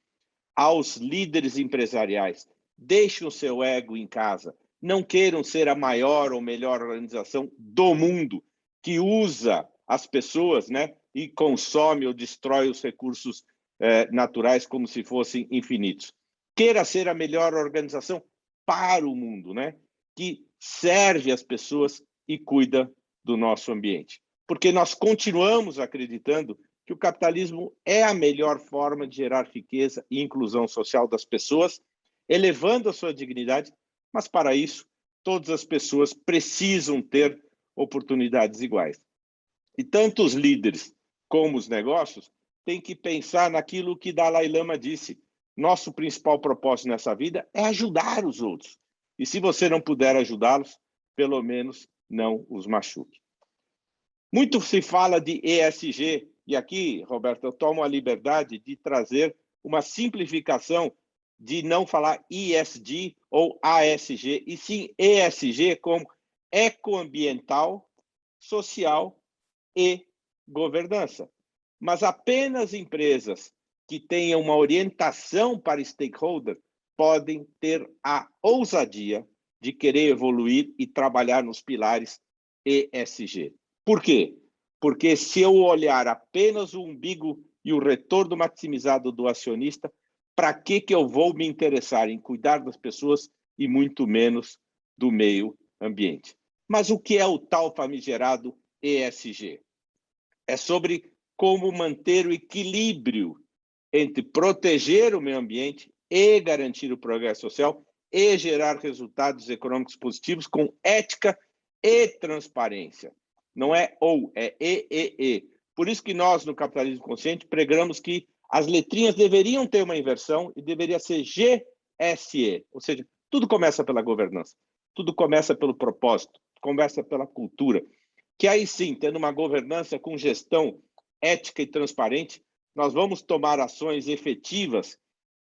aos líderes empresariais: deixem o seu ego em casa, não queiram ser a maior ou melhor organização do mundo, que usa as pessoas, né, e consome ou destrói os recursos naturais como se fossem infinitos. Queira ser a melhor organização para o mundo, né, que serve as pessoas e cuida do nosso ambiente. Porque nós continuamos acreditando que o capitalismo é a melhor forma de gerar riqueza e inclusão social das pessoas, elevando a sua dignidade, mas para isso todas as pessoas precisam ter oportunidades iguais. E tanto os líderes como os negócios têm que pensar naquilo que Dalai Lama disse. Nosso principal propósito nessa vida é ajudar os outros. E se você não puder ajudá-los, pelo menos não os machuque. Muito se fala de ESG, e aqui, Roberto, eu tomo a liberdade de trazer uma simplificação de não falar ESG ou ASG, e sim ESG como ecoambiental, social e governança. Mas apenas empresas que tenham uma orientação para stakeholder podem ter a ousadia de querer evoluir e trabalhar nos pilares ESG. Por quê? Porque se eu olhar apenas o umbigo e o retorno maximizado do acionista, para que eu vou me interessar em cuidar das pessoas e muito menos do meio ambiente? Mas o que é o tal famigerado ESG? É sobre como manter o equilíbrio entre proteger o meio ambiente e garantir o progresso social e gerar resultados econômicos positivos com ética e transparência. Não é ou, é e. Por isso que nós, no Capitalismo Consciente, pregamos que as letrinhas deveriam ter uma inversão e deveria ser GSE, ou seja, tudo começa pela governança, tudo começa pelo propósito, começa pela cultura, que aí sim, tendo uma governança com gestão ética e transparente, nós vamos tomar ações efetivas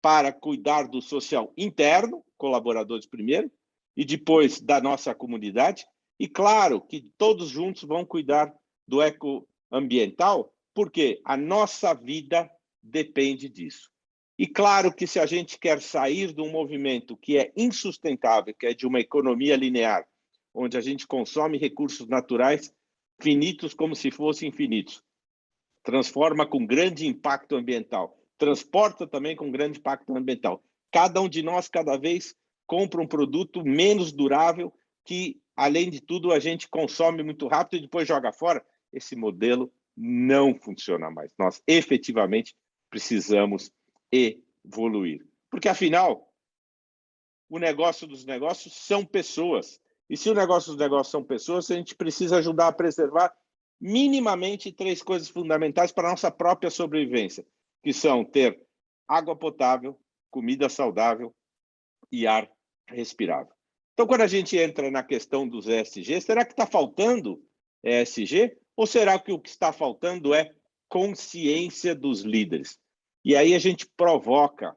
para cuidar do social interno, colaboradores primeiro, e depois da nossa comunidade. E claro que todos juntos vão cuidar do ecoambiental, porque a nossa vida depende disso. E claro que se a gente quer sair de um movimento que é insustentável, que é de uma economia linear, onde a gente consome recursos naturais finitos como se fossem infinitos, transforma com grande impacto ambiental, transporta também com grande impacto ambiental. Cada um de nós, cada vez, compra um produto menos durável que, além de tudo, a gente consome muito rápido e depois joga fora. Esse modelo não funciona mais. Nós, efetivamente, precisamos evoluir. Porque, afinal, o negócio dos negócios são pessoas. E se o negócio dos negócios são pessoas, a gente precisa ajudar a preservar minimamente 3 coisas fundamentais para a nossa própria sobrevivência, que são ter água potável, comida saudável e ar respirável. Então, quando a gente entra na questão dos ESG, será que está faltando ESG? Ou será que o que está faltando é consciência dos líderes? E aí a gente provoca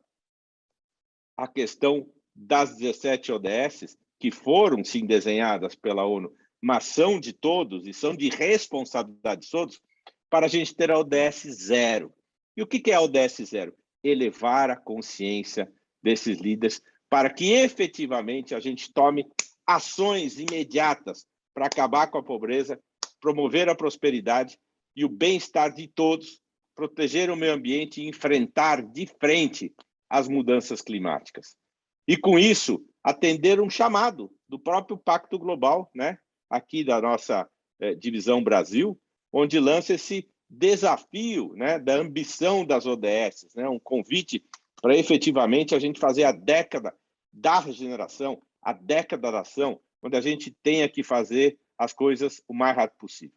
a questão das 17 ODS, que foram, sim, desenhadas pela ONU, mas são de todos e são de responsabilidade de todos, para a gente ter a ODS 0. E o que é a ODS 0? Elevar a consciência desses líderes para que efetivamente a gente tome ações imediatas para acabar com a pobreza, promover a prosperidade e o bem-estar de todos, proteger o meio ambiente e enfrentar de frente as mudanças climáticas. E com isso, atender um chamado do próprio Pacto Global, né? Aqui da nossa divisão Brasil, onde lança esse desafio, né, da ambição das ODS, né? Um convite para efetivamente a gente fazer a década da regeneração, a década da ação, onde a gente tenha que fazer as coisas o mais rápido possível.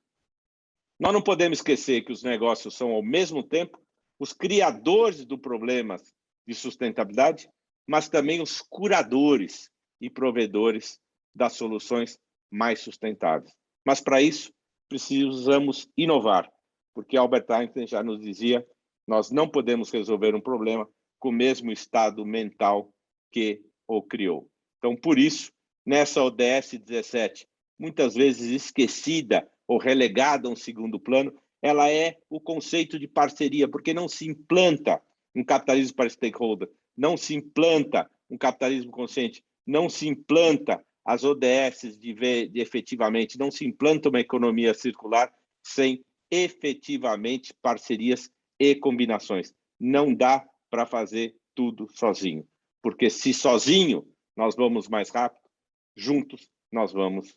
Nós não podemos esquecer que os negócios são, ao mesmo tempo, os criadores do problema de sustentabilidade, mas também os curadores e provedores das soluções mais sustentáveis. Mas, para isso, precisamos inovar, porque Albert Einstein já nos dizia, nós não podemos resolver um problema com o mesmo estado mental que o criou. Então, por isso, nessa ODS 17, muitas vezes esquecida ou relegada a um segundo plano, ela é o conceito de parceria, porque não se implanta um capitalismo para stakeholder, não se implanta um capitalismo consciente, não se implanta as ODS de efetivamente, não se implanta uma economia circular sem efetivamente parcerias e combinações. Não dá para fazer tudo sozinho, porque se sozinho nós vamos mais rápido, juntos nós vamos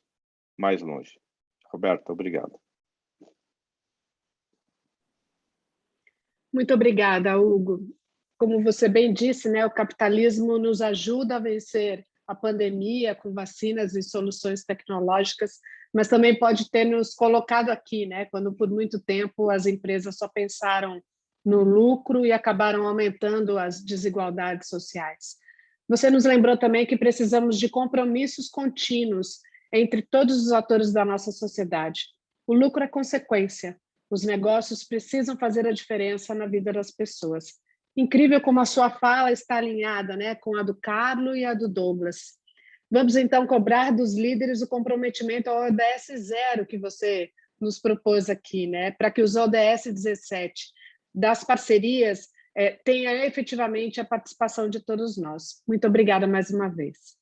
mais longe. Roberto, obrigado. Muito obrigada, Hugo. Como você bem disse, né, o capitalismo nos ajuda a vencer a pandemia com vacinas e soluções tecnológicas, mas também pode ter nos colocado aqui, né? Quando por muito tempo as empresas só pensaram no lucro e acabaram aumentando as desigualdades sociais. Você nos lembrou também que precisamos de compromissos contínuos entre todos os atores da nossa sociedade. O lucro é consequência. Os negócios precisam fazer a diferença na vida das pessoas. Incrível como a sua fala está alinhada, né, com a do Carlos e a do Douglas. Vamos, então, cobrar dos líderes o comprometimento ao ODS 0 que você nos propôs aqui, né, para que os ODS 17 das parcerias tenha efetivamente a participação de todos nós. Muito obrigada mais uma vez.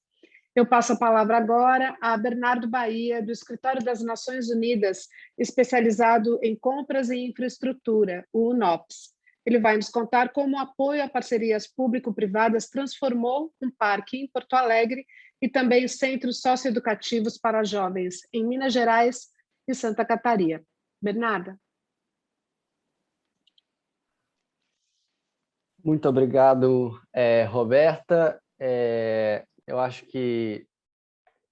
Eu passo a palavra agora a Bernardo Bahia, do Escritório das Nações Unidas, especializado em compras e infraestrutura, o UNOPS. Ele vai nos contar como o apoio a parcerias público-privadas transformou um parque em Porto Alegre e também centros socioeducativos para jovens em Minas Gerais e Santa Catarina. Bernarda. Muito obrigado, Roberta. Eu acho que,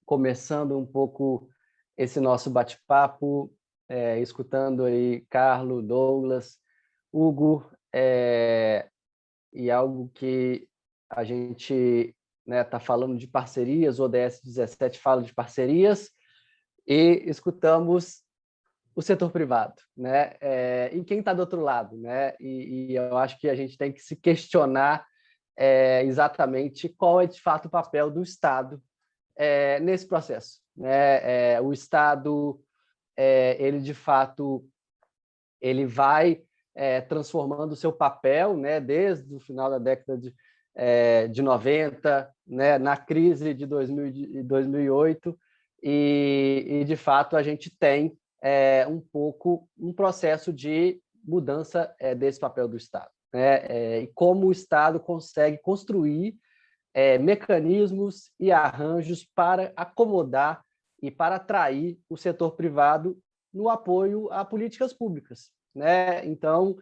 começando um pouco esse nosso bate-papo, escutando aí Carlos, Douglas, Hugo, e algo que a gente está falando de parcerias, o ODS 17 fala de parcerias, e escutamos o setor privado, né? E quem está do outro lado, né? E eu acho que a gente tem que se questionar exatamente qual é de fato o papel do Estado nesse processo, né? O Estado, ele de fato, ele vai transformando o seu papel, né? Desde o final da década de 90, né? Na crise de 2008 e de fato a gente tem um processo de mudança desse papel do Estado, né? E como o Estado consegue construir mecanismos e arranjos para acomodar e para atrair o setor privado no apoio a políticas públicas, né? Então,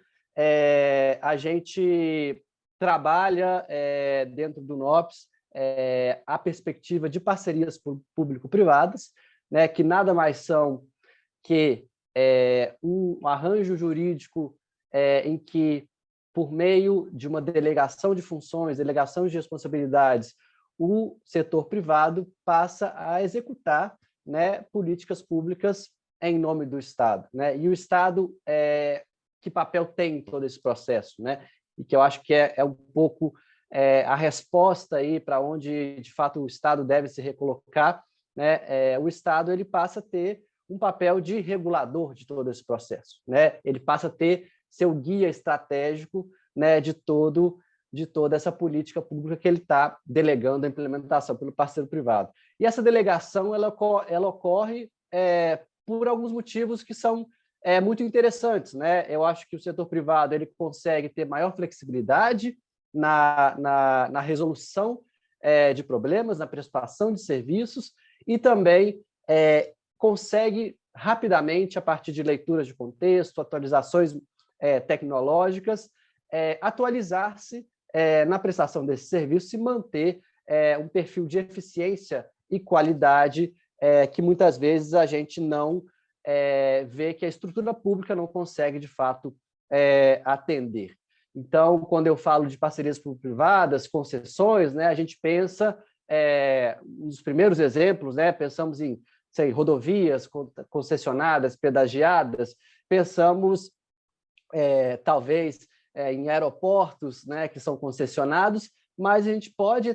a gente trabalha dentro do NOPS a perspectiva de parcerias público-privadas, né? Que nada mais são que um arranjo jurídico em que, por meio de uma delegação de funções, delegação de responsabilidades, o setor privado passa a executar, né, políticas públicas em nome do Estado, né? E o Estado, que papel tem em todo esse processo, né? E que eu acho que é um pouco a resposta aí para onde, de fato, o Estado deve se recolocar, né? O Estado ele passa a ter um papel de regulador de todo esse processo, né? Ele passa a ter seu guia estratégico, né, de toda essa política pública que ele está delegando a implementação pelo parceiro privado. E essa delegação ela ocorre por alguns motivos que são muito interessantes, né? Eu acho que o setor privado ele consegue ter maior flexibilidade na resolução de problemas, na prestação de serviços e também consegue rapidamente, a partir de leituras de contexto, atualizações tecnológicas, atualizar-se na prestação desses serviços e manter um perfil de eficiência e qualidade que muitas vezes a gente não vê que a estrutura pública não consegue, de fato, atender. Então, quando eu falo de parcerias público-privadas, concessões, né, a gente pensa, nos primeiros exemplos, né, pensamos em rodovias concessionadas, pedagiadas, pensamos, talvez, em aeroportos, né, que são concessionados, mas a gente pode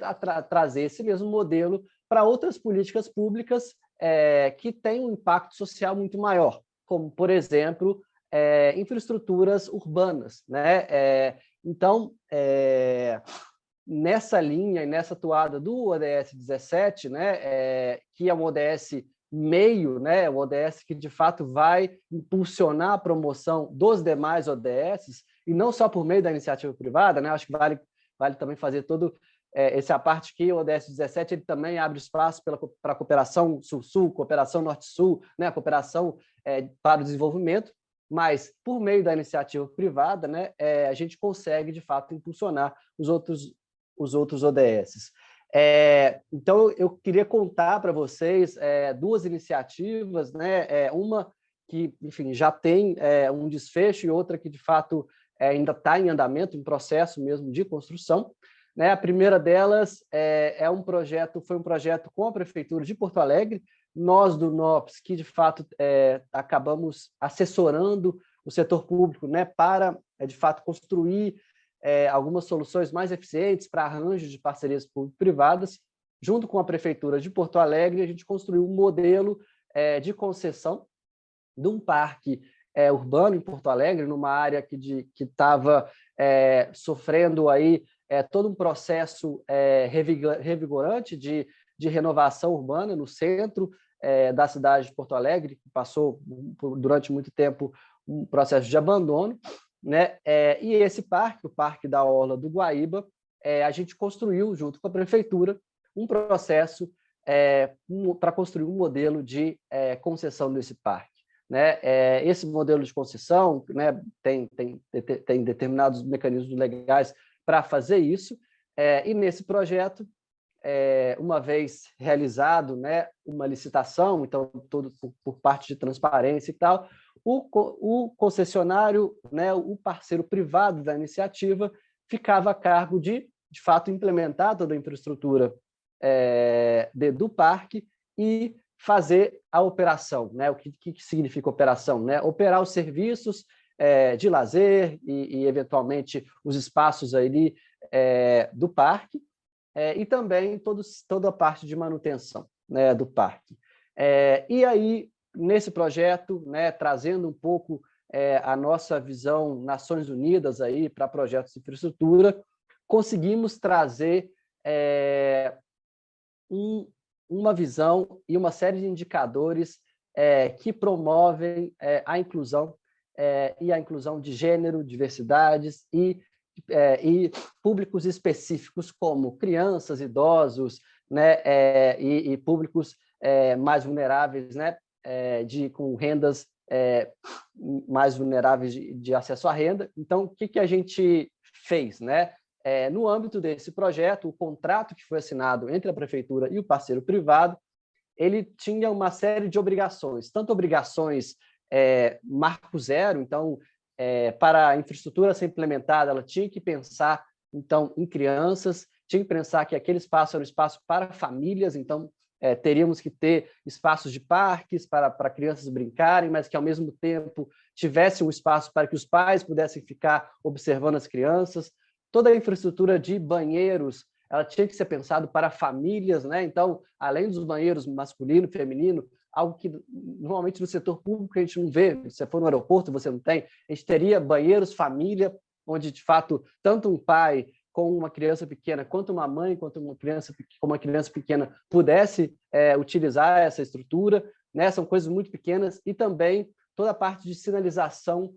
trazer esse mesmo modelo para outras políticas públicas que têm um impacto social muito maior, como, por exemplo, infraestruturas urbanas, né? Então, nessa linha e nessa toada do ODS 17, né, que é um ODS meio, né, um ODS que de fato vai impulsionar a promoção dos demais ODSs, e não só por meio da iniciativa privada, né? Acho que vale também fazer todo essa parte que o ODS 17 ele também abre espaço para a cooperação Sul-Sul, cooperação Norte-Sul, né, a cooperação para o desenvolvimento, mas por meio da iniciativa privada, né, a gente consegue de fato impulsionar os outros ODSs. Então, eu queria contar para vocês duas iniciativas, né? Uma que, enfim, já tem um desfecho e outra que, de fato, ainda está em andamento, em processo mesmo de construção. Né? A primeira delas foi um projeto com a Prefeitura de Porto Alegre, nós do NOPS, que, de fato, acabamos assessorando o setor público, né, para, de fato, construir algumas soluções mais eficientes para arranjos de parcerias público-privadas. Junto com a Prefeitura de Porto Alegre, a gente construiu um modelo de concessão de um parque urbano em Porto Alegre, numa área que estava sofrendo aí todo um processo revigorante de renovação urbana no centro da cidade de Porto Alegre, que passou durante muito tempo um processo de abandono, né? E esse parque, o Parque da Orla do Guaíba, a gente construiu, junto com a Prefeitura, um processo para construir um modelo de concessão desse parque. Né? Esse modelo de concessão, né, tem determinados mecanismos legais para fazer isso, e nesse projeto, uma vez realizado, né, uma licitação, então, todo por parte de transparência e tal, o concessionário, né, o parceiro privado da iniciativa, ficava a cargo de fato, implementar toda a infraestrutura do parque e fazer a operação. Né? O que significa operação? Né? Operar os serviços de lazer e, eventualmente, os espaços ali do parque, e também toda a parte de manutenção, né, do parque. E aí, nesse projeto, né, trazendo um pouco a nossa visão Nações Unidas aí para projetos de infraestrutura, conseguimos trazer uma visão e uma série de indicadores que promovem a inclusão e a inclusão de gênero, diversidades e públicos específicos como crianças, idosos, né, e públicos mais vulneráveis, né, com rendas mais vulneráveis de acesso à renda. Então, o que a gente fez? Né? No âmbito desse projeto, o contrato que foi assinado entre a Prefeitura e o parceiro privado, ele tinha uma série de obrigações, tanto obrigações marco zero, então, para a infraestrutura ser implementada, ela tinha que pensar, então, em crianças, tinha que pensar que aquele espaço era um espaço para famílias, então, teríamos que ter espaços de parques para crianças brincarem, mas que, ao mesmo tempo, tivesse um espaço para que os pais pudessem ficar observando as crianças. Toda a infraestrutura de banheiros, ela tinha que ser pensado para famílias, né? Então, além dos banheiros masculino, feminino, algo que normalmente no setor público a gente não vê. Se você for no aeroporto, você não tem. A gente teria banheiros família, onde, de fato, tanto um pai com uma criança pequena, quanto uma mãe, quanto uma criança pequena pudesse utilizar essa estrutura, né? São coisas muito pequenas. E também toda a parte de sinalização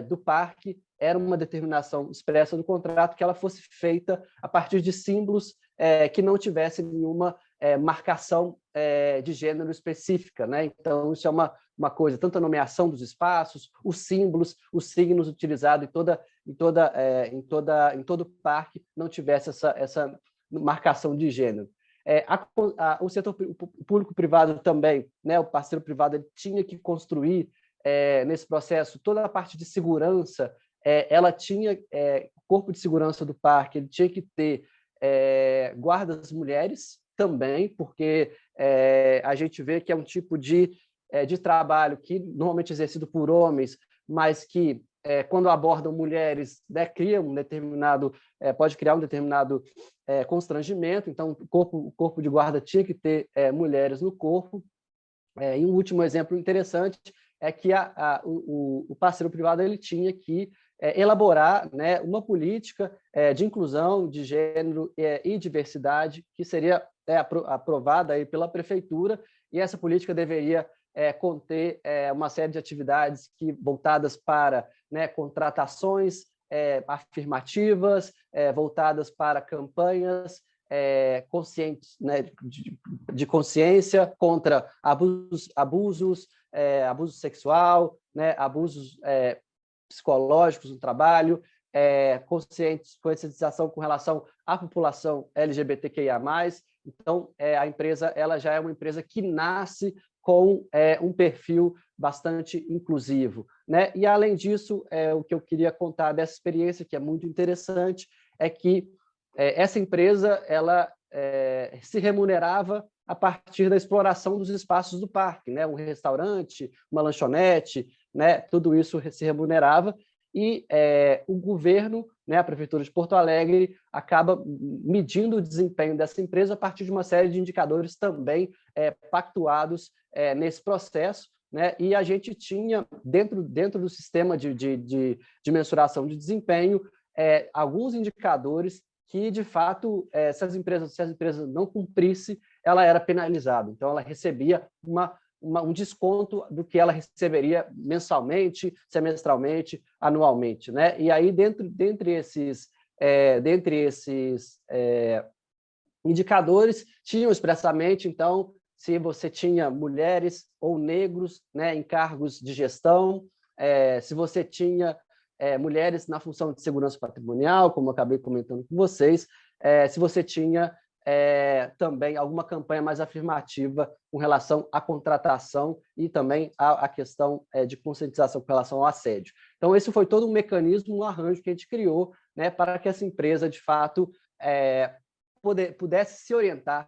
do parque era uma determinação expressa do contrato que ela fosse feita a partir de símbolos que não tivessem nenhuma marcação de gênero específica. Né? Então, isso é uma coisa, tanto a nomeação dos espaços, os símbolos, os signos utilizados em todo o parque não tivesse essa marcação de gênero. O setor público-privado também, né, o parceiro privado, ele tinha que construir nesse processo toda a parte de segurança. Ela tinha corpo de segurança do parque, ele tinha que ter guardas mulheres também, porque a gente vê que é um tipo de trabalho que normalmente é exercido por homens, mas que quando abordam mulheres, né, pode criar um determinado constrangimento. Então, o corpo de guarda tinha que ter mulheres no corpo. E um último exemplo interessante é que o parceiro privado ele tinha que elaborar, né, uma política de inclusão de gênero e diversidade que seria aprovada aí pela Prefeitura, e essa política deveria conter uma série de atividades voltadas para, né, contratações afirmativas, voltadas para campanhas conscientes, né, de consciência contra abuso sexual, né, abusos psicológicos no trabalho, conscientização com relação à população LGBTQIA+. Então, a empresa ela já é uma empresa que nasce com um perfil bastante inclusivo, né? E, além disso, o que eu queria contar dessa experiência, que é muito interessante, é que essa empresa ela se remunerava a partir da exploração dos espaços do parque, né? Um restaurante, uma lanchonete, né? Tudo isso se remunerava, e o governo, né, a Prefeitura de Porto Alegre, acaba medindo o desempenho dessa empresa a partir de uma série de indicadores também pactuados nesse processo, né? E a gente tinha, dentro do sistema de mensuração de desempenho, alguns indicadores que, de fato, se as empresas não cumprissem, ela era penalizada. Então, ela recebia um desconto do que ela receberia mensalmente, semestralmente, anualmente, né? E aí, dentre esses indicadores, tinham expressamente, então, se você tinha mulheres ou negros, né, em cargos de gestão, se você tinha mulheres na função de segurança patrimonial, como eu acabei comentando com vocês, se você tinha também alguma campanha mais afirmativa com relação à contratação e também a questão de conscientização com relação ao assédio. Então, esse foi todo um mecanismo, um arranjo que a gente criou, né, para que essa empresa, de fato, pudesse se orientar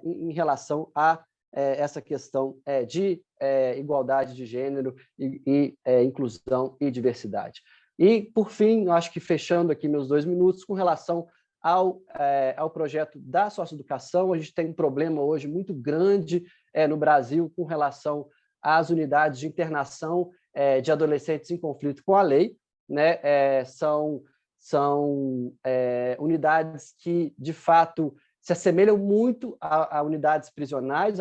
em relação a essa questão de igualdade de gênero e inclusão e diversidade. E, por fim, eu acho que fechando aqui meus 2 minutos, com relação ao projeto da socioeducação, a gente tem um problema hoje muito grande no Brasil com relação às unidades de internação de adolescentes em conflito com a lei, né? São unidades que, de fato, se assemelham muito a unidades prisionais,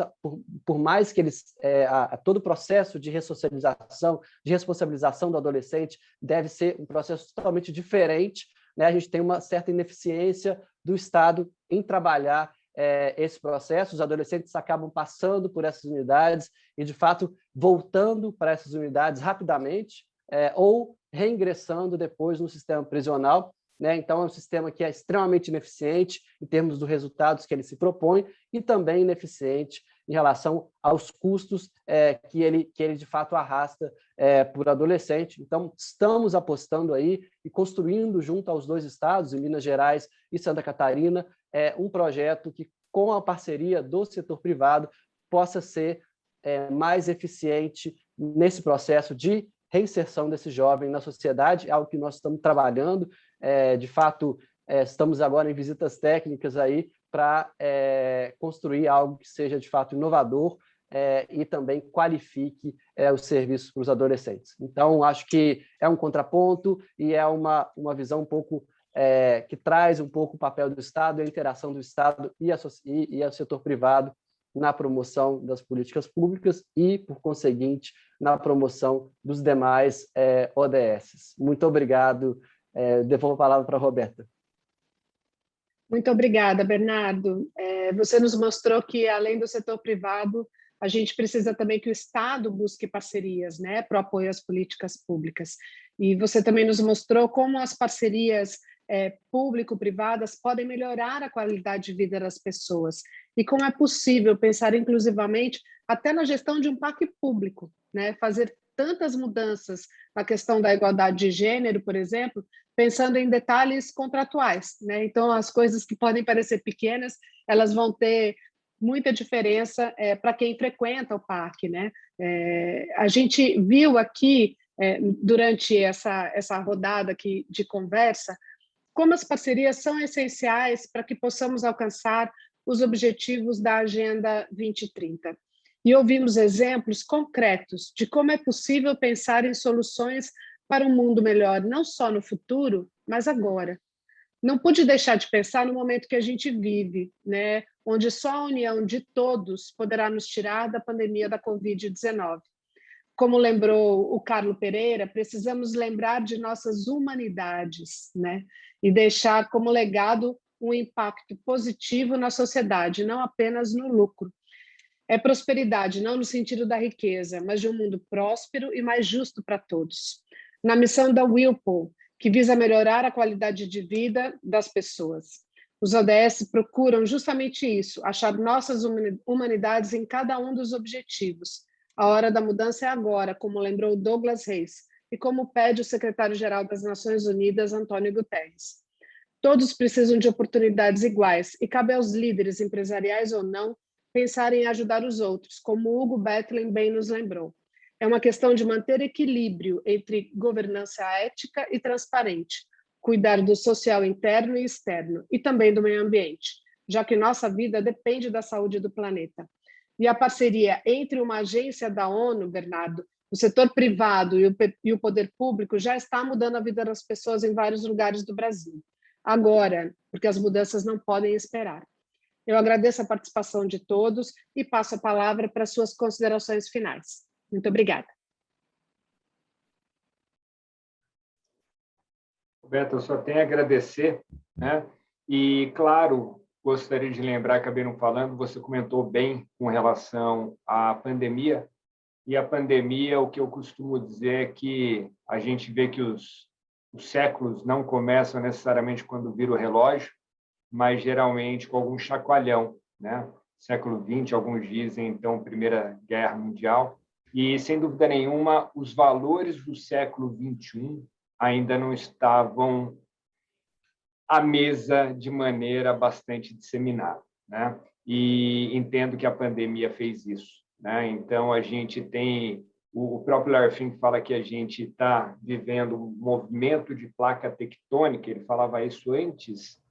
por mais que todo o processo de ressocialização, de responsabilização do adolescente deve ser um processo totalmente diferente, né? A gente tem uma certa ineficiência do Estado em trabalhar esse processo. Os adolescentes acabam passando por essas unidades e, de fato, voltando para essas unidades rapidamente ou reingressando depois no sistema prisional, né? Então, é um sistema que é extremamente ineficiente em termos dos resultados que ele se propõe e também ineficiente em relação aos custos que ele, de fato, arrasta por adolescente. Então, estamos apostando aí e construindo, junto aos 2 estados, em Minas Gerais e Santa Catarina, um projeto que, com a parceria do setor privado, possa ser mais eficiente nesse processo de reinserção desse jovem na sociedade, algo que nós estamos trabalhando. De fato, estamos agora em visitas técnicas aí para construir algo que seja, de fato, inovador e também qualifique os serviços para os adolescentes. Então, acho que é um contraponto e é uma visão um pouco que traz um pouco o papel do Estado, a interação do Estado e o setor privado na promoção das políticas públicas e, por conseguinte, na promoção dos demais ODS. Muito obrigado. Devolvo a palavra para a Roberta. Muito obrigada, Bernardo. Você nos mostrou que, além do setor privado, a gente precisa também que o Estado busque parcerias, né, para o apoio às políticas públicas. E você também nos mostrou como as parcerias público-privadas podem melhorar a qualidade de vida das pessoas e como é possível pensar inclusivamente até na gestão de um parque público, né, fazer tantas mudanças na questão da igualdade de gênero, por exemplo, pensando em detalhes contratuais, né? Então, as coisas que podem parecer pequenas, elas vão ter muita diferença para quem frequenta o parque, né? A gente viu aqui, durante essa rodada aqui de conversa, como as parcerias são essenciais para que possamos alcançar os objetivos da Agenda 2030. E ouvimos exemplos concretos de como é possível pensar em soluções para um mundo melhor, não só no futuro, mas agora. Não pude deixar de pensar no momento que a gente vive, né? Onde só a união de todos poderá nos tirar da pandemia da Covid-19. Como lembrou o Carlo Pereira, precisamos lembrar de nossas humanidades, né? E deixar como legado um impacto positivo na sociedade, não apenas no lucro. É prosperidade, não no sentido da riqueza, mas de um mundo próspero e mais justo para todos. Na missão da Whirlpool, que visa melhorar a qualidade de vida das pessoas. Os ODS procuram justamente isso, achar nossas humanidades em cada um dos objetivos. A hora da mudança é agora, como lembrou Douglas Reis, e como pede o secretário-geral das Nações Unidas, Antônio Guterres. Todos precisam de oportunidades iguais, e cabe aos líderes, empresariais ou não, pensarem em ajudar os outros, como Hugo Bethlen bem nos lembrou. É uma questão de manter equilíbrio entre governança ética e transparente, cuidar do social interno e externo, e também do meio ambiente, já que nossa vida depende da saúde do planeta. E a parceria entre uma agência da ONU, Bernardo, o setor privado e o poder público já está mudando a vida das pessoas em vários lugares do Brasil. Agora, porque as mudanças não podem esperar. Eu agradeço a participação de todos e passo a palavra para suas considerações finais. Muito obrigada. Roberta, eu só tenho a agradecer, né? E, claro, gostaria de lembrar, acabei não falando, você comentou bem com relação à pandemia, e a pandemia, o que eu costumo dizer é que a gente vê que os séculos não começam necessariamente quando vira o relógio, mas geralmente com algum chacoalhão, né? Século XX, alguns dizem, então, Primeira Guerra Mundial, e, sem dúvida nenhuma, os valores do século XXI ainda não estavam à mesa de maneira bastante disseminada, né? E entendo que a pandemia fez isso, né? Então, a gente tem... O próprio Larry Fink fala que a gente está vivendo um movimento de placa tectônica, ele falava isso antes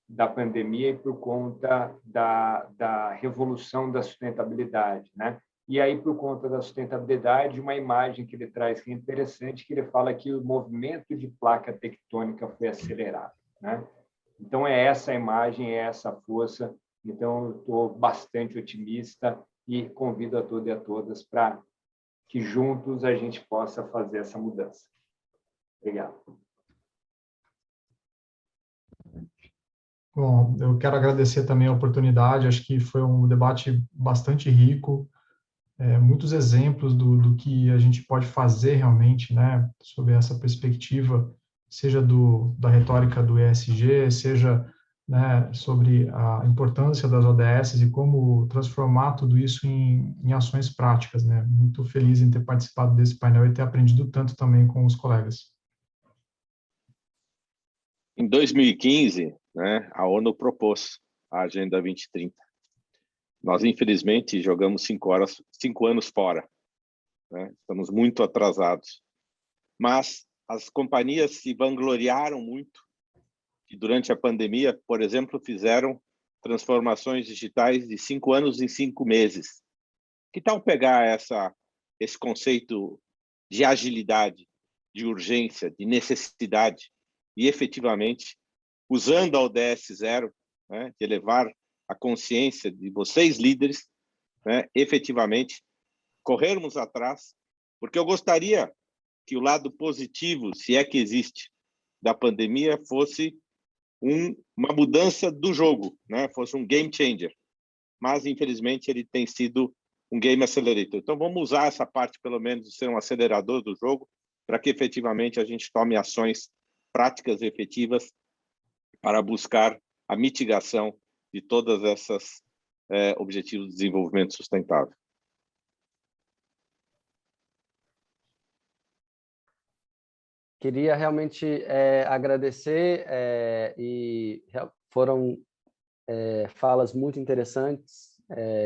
da pandemia e por conta da revolução da sustentabilidade, né? E aí, por conta da sustentabilidade, uma imagem que ele traz que é interessante, que ele fala que o movimento de placa tectônica foi acelerado, né? Então, é essa imagem, é essa força. Então, eu estou bastante otimista e convido a todos e a todas para que juntos a gente possa fazer essa mudança. Obrigado. Bom, eu quero agradecer também a oportunidade, acho que foi um debate bastante rico, muitos exemplos do que a gente pode fazer realmente, né, sob essa perspectiva, seja da retórica do ESG, seja, né, sobre a importância das ODS e como transformar tudo isso em ações práticas, né. Muito feliz em ter participado desse painel e ter aprendido tanto também com os colegas. Em 2015, né, a ONU propôs a Agenda 2030. Nós, infelizmente, jogamos 5 anos fora, né? Estamos muito atrasados. Mas as companhias se vangloriaram muito e, durante a pandemia, por exemplo, fizeram transformações digitais de 5 anos em 5 meses. Que tal pegar esse conceito de agilidade, de urgência, de necessidade e, efetivamente, usando a ODS 0, né, de elevar a consciência de vocês, líderes, né, efetivamente, corrermos atrás, porque eu gostaria que o lado positivo, se é que existe, da pandemia fosse uma mudança do jogo, né, fosse um game changer. Mas, infelizmente, ele tem sido um game accelerator. Então, vamos usar essa parte, pelo menos, de ser um acelerador do jogo, para que, efetivamente, a gente tome ações práticas e efetivas para buscar a mitigação de todas essas objetivos de desenvolvimento sustentável. Queria realmente agradecer e foram falas muito interessantes.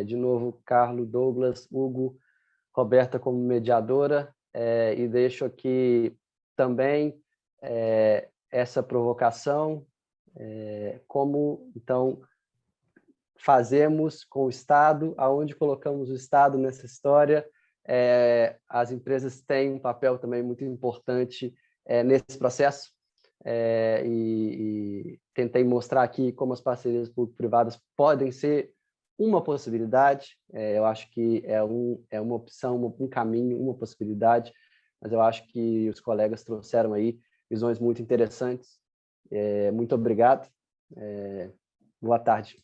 De novo, Carlos, Douglas, Hugo, Roberta como mediadora, e deixo aqui também essa provocação, como, então, fazemos com o Estado, aonde colocamos o Estado nessa história. As empresas têm um papel também muito importante nesse processo, e tentei mostrar aqui como as parcerias público-privadas podem ser uma possibilidade. Eu acho que é uma opção, um caminho, uma possibilidade, mas eu acho que os colegas trouxeram aí visões muito interessantes. Muito obrigado. Boa tarde.